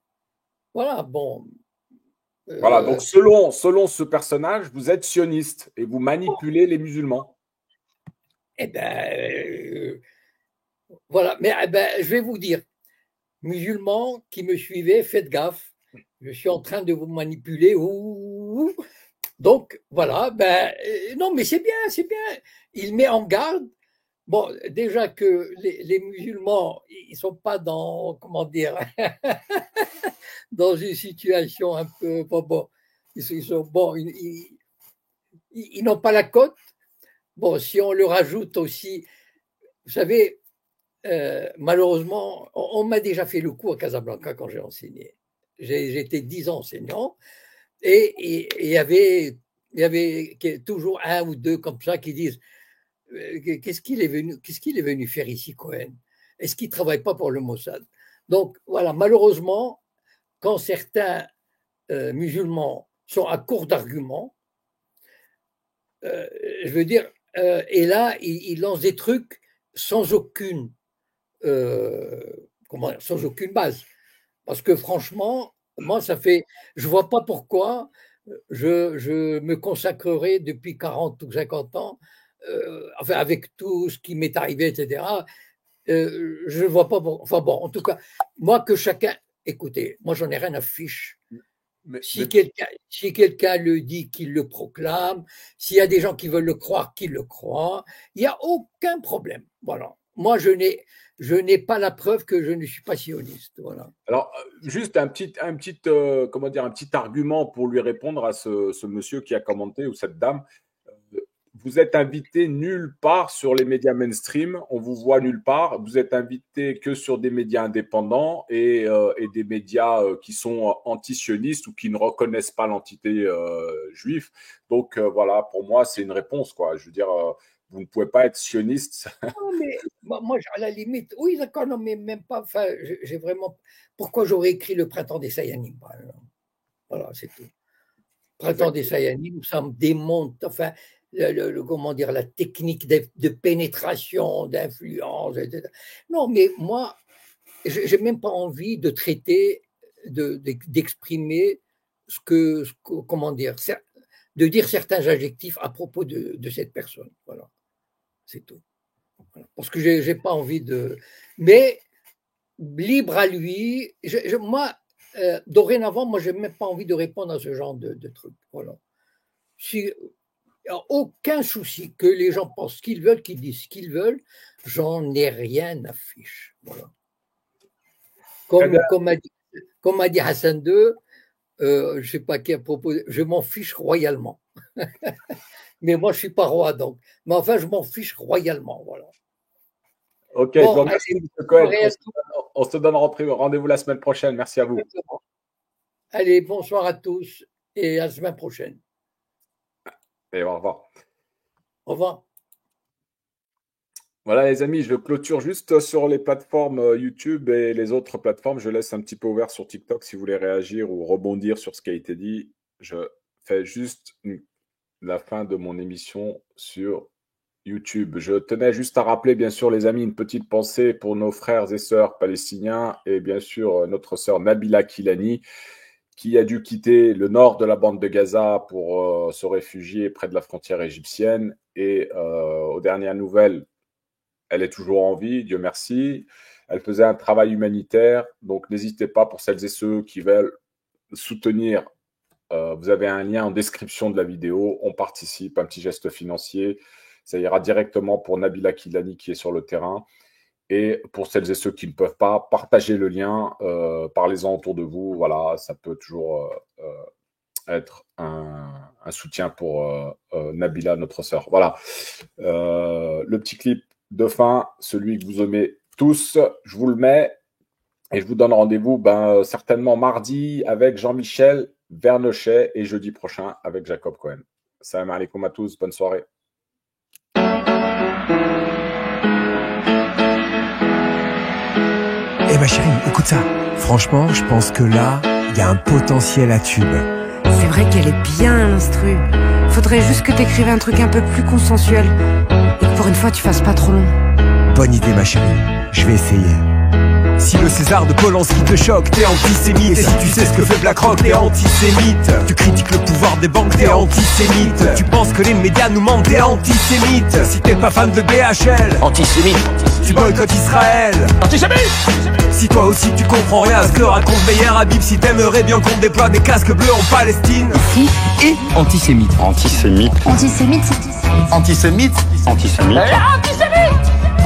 Voilà, bon. Voilà, donc selon ce personnage, vous êtes sioniste et vous manipulez les musulmans. Eh bien, voilà, mais je vais vous dire, musulmans qui me suivez, faites gaffe, je suis en train de vous manipuler. Donc, voilà, non, mais c'est bien, c'est bien. Il met en garde, bon, déjà que les musulmans, ils ne sont pas dans, comment dire, dans une situation un peu, bon, ils n'ont pas la cote. Bon, si on leur ajoute aussi, vous savez, malheureusement, on m'a déjà fait le coup à Casablanca quand j'ai enseigné. J'étais 10 ans enseignant et il y avait toujours un ou deux comme ça qui disent qu'est-ce qu'il est venu faire ici, Cohen? Est-ce qu'il ne travaille pas pour le Mossad? Donc voilà, malheureusement, quand certains musulmans sont à court d'arguments, je veux dire, et là, ils lancent des trucs sans aucune base. Parce que franchement, moi, je vois pas pourquoi je me consacrerai depuis 40 ou 50 ans, enfin, avec tout ce qui m'est arrivé, etc. Je ne vois pas, enfin bon, en tout cas, moi que chacun, écoutez, moi j'en ai rien à fiche. Si quelqu'un le dit, qu'il le proclame, s'il y a des gens qui veulent le croire, qu'ils le croient, il n'y a aucun problème. Voilà. moi, je n'ai pas la preuve que je ne suis pas sioniste. Voilà. Alors, juste un petit argument pour lui répondre à ce monsieur qui a commenté ou cette dame. Vous êtes invité nulle part sur les médias mainstream, on vous voit nulle part. Vous êtes invité que sur des médias indépendants et des médias qui sont anti-sionistes ou qui ne reconnaissent pas l'entité juive. Donc voilà, pour moi, c'est une réponse, quoi. Je veux dire, vous ne pouvez pas être sioniste. Non, mais moi, à la limite, oui, d'accord, non, mais même pas. Enfin, j'ai vraiment. Pourquoi j'aurais écrit Le Printemps des Sayanim? Voilà, c'est tout. Printemps des Sayanim, ça me démonte. Enfin. Comment dire, la technique de pénétration, d'influence, etc. Non, mais moi, j'ai même pas envie de traiter, d'exprimer comment dire, de dire certains adjectifs à propos de cette personne. Voilà, c'est tout. Voilà. Parce que j'ai pas envie de. Mais libre à lui. Moi, dorénavant, moi, j'ai même pas envie de répondre à ce genre de trucs. Voilà. Si il n'y a aucun souci que les gens pensent ce qu'ils veulent, qu'ils disent ce qu'ils veulent, j'en ai rien à fiche. Voilà. Comme a dit Hassan II, je ne sais pas qui a proposé, je m'en fiche royalement. Mais moi, je ne suis pas roi, donc. Mais enfin, je m'en fiche royalement. Voilà. Ok, bon, merci, M. Cohen. On se donne rendez-vous la semaine prochaine. Merci à vous. Allez, bonsoir à tous et à la semaine prochaine. Et au revoir. Au revoir. Voilà les amis, je clôture juste sur les plateformes YouTube et les autres plateformes. Je laisse un petit peu ouvert sur TikTok si vous voulez réagir ou rebondir sur ce qui a été dit. Je fais juste la fin de mon émission sur YouTube. Je tenais juste à rappeler, bien sûr, les amis, une petite pensée pour nos frères et sœurs palestiniens et bien sûr notre sœur Nabila Kilani, qui a dû quitter le nord de la bande de Gaza pour se réfugier près de la frontière égyptienne. Et aux dernières nouvelles, elle est toujours en vie, Dieu merci. Elle faisait un travail humanitaire, donc n'hésitez pas pour celles et ceux qui veulent soutenir. Vous avez un lien en description de la vidéo, on participe, un petit geste financier. Ça ira directement pour Nabila Kilani qui est sur le terrain. Et pour celles et ceux qui ne peuvent pas, partagez le lien, parlez-en autour de vous. Voilà, ça peut toujours être un soutien pour Nabila, notre sœur. Voilà, le petit clip de fin, celui que vous aimez tous, je vous le mets et je vous donne rendez-vous certainement mardi avec Jean-Michel Vernochet et jeudi prochain avec Jacob Cohen. Salam alaikum à tous, bonne soirée. Eh ben chérie, écoute ça. Franchement, je pense que là, il y a un potentiel à tube. C'est vrai qu'elle est bien l'instru. Faudrait juste que t'écrives un truc un peu plus consensuel. Et que pour une fois, tu fasses pas trop long. Bonne idée ma chérie, je vais essayer. Si le César de Polanski te choque, t'es antisémite. Et si tu sais ce que fait BlackRock, t'es antisémite. Tu critiques le pouvoir des banques, t'es antisémite. Tu penses que les médias nous mentent, t'es antisémite. Si t'es pas fan de BHL, antisémite. Tu boycottes Israël, antisémite. Si toi aussi tu comprends rien à ce que raconte Meyer Habib, si t'aimerais bien qu'on déploie des casques bleus en Palestine. Ici et antisémite. Antisémite. Antisémite. Antisémite. Antisémite.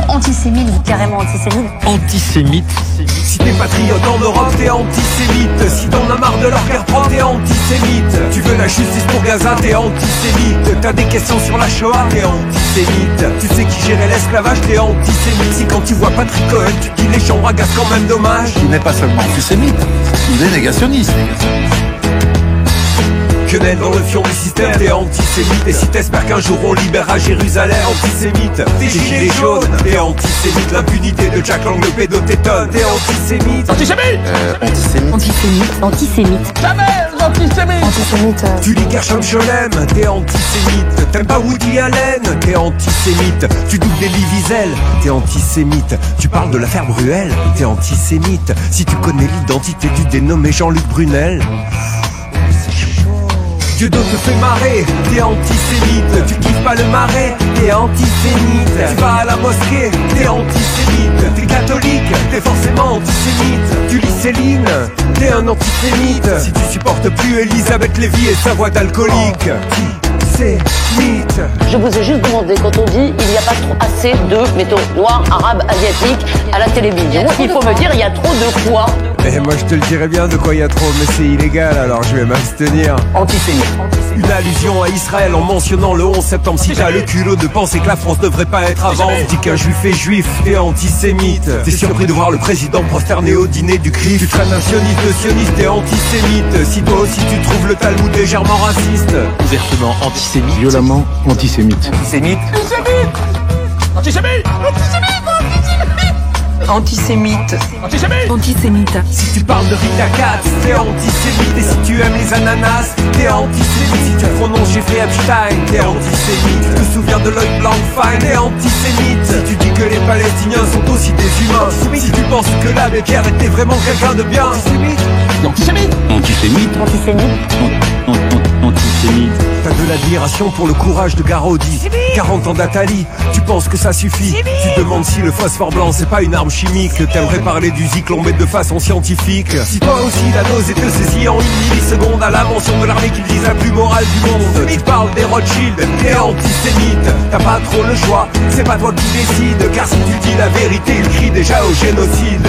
Antisémite, carrément antisémite. Antisémite. Si t'es patriote en Europe, t'es antisémite. Si t'en as marre de leur guerre froide, t'es antisémite. Tu veux la justice pour Gaza, t'es antisémite. T'as des questions sur la Shoah, t'es antisémite. Tu sais qui gérait l'esclavage, t'es antisémite. Si quand tu vois Patrick Cohen, tu dis les chambres à gaz quand même dommage. Il n'est pas seulement antisémite, il est négationniste. Quenelle dans le fion du système, t'es antisémite. Et si t'espères qu'un jour on libérera Jérusalem, antisémite. T'es gilet jaune, t'es antisémite. L'impunité de Jack Lang, le pédo t'étonne, t'es antisémite. Antisémite. Antisémite. Antisémite. Jamais antisémite. Antisémite. Tu lis Gershom Scholem, t'es antisémite. T'aimes pas Woody Allen, t'es antisémite. Tu doubles Elie Wiesel, t'es antisémite. Tu parles de l'affaire Bruel, t'es antisémite. Si tu connais l'identité du dénommé Jean-Luc Brunel, Dieudo te fait marrer, t'es antisémite. Tu kiffes pas le marais, t'es antisémite. Tu vas à la mosquée, t'es antisémite. T'es catholique, t'es forcément antisémite. Tu lis Céline, t'es un antisémite. Si tu supportes plus Elisabeth Lévy et sa voix d'alcoolique, antisémite. Je vous ai juste demandé, quand on dit il n'y a pas trop assez de, mettons, noirs, arabes, asiatiques à la télévision, il faut me dire il y a trop de quoi. Mais moi je te le dirais bien de quoi il y a trop, mais c'est illégal alors je vais m'abstenir. Antisémite. Une allusion à Israël en mentionnant le 11 septembre. Si t'as le culot de penser que la France devrait pas être avant, dis qu'un juif est juif, t'es antisémite. T'es surpris de voir le président prosterné au dîner du CRIF. Tu traînes un sioniste de sioniste, t'es antisémite. Si toi aussi tu trouves le Talmud légèrement raciste, ouvertement antisémite, violemment antisémite. Antisémite. Antisémite. Antisémite. Antisémite. Antisémite. Antisémite. si tu parles de Rita Katz, t'es antisémite. Et si tu aimes les ananas, t'es antisémite. Si tu prononces Jeffrey Epstein, t'es antisémite. Tu te souviens de Lloyd Blankfein, t'es antisémite. Si tu dis que les Palestiniens sont aussi des humains, si tu penses que l'abbé Pierre était vraiment quelqu'un de bien, antisémite. Antisémite. Antisémite. Antisémite. T'as de l'admiration pour le courage de Garaudy. 40 ans d'Atali, tu penses que ça suffit. Tu te demandes si le phosphore blanc c'est pas une arme chimique. T'aimerais parler du zyklon mais de façon scientifique. Si toi aussi la nausée te saisit en une milliseconde à la mention de l'armée qu'ils disent la plus morale du monde, tu parles des Rothschild, t'es antisémite. T'as pas trop le choix, c'est pas toi qui décide. Car si tu dis la vérité, ils crient déjà au génocide.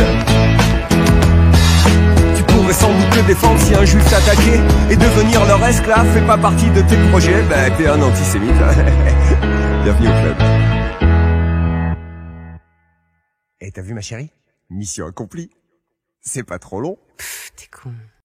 Pourrais sans doute te défendre si un juif t'attaquait, et devenir leur esclave fait pas partie de tes projets, bah t'es un antisémite. Bienvenue au club. Et t'as vu ma chérie? Mission accomplie. C'est pas trop long. T'es con.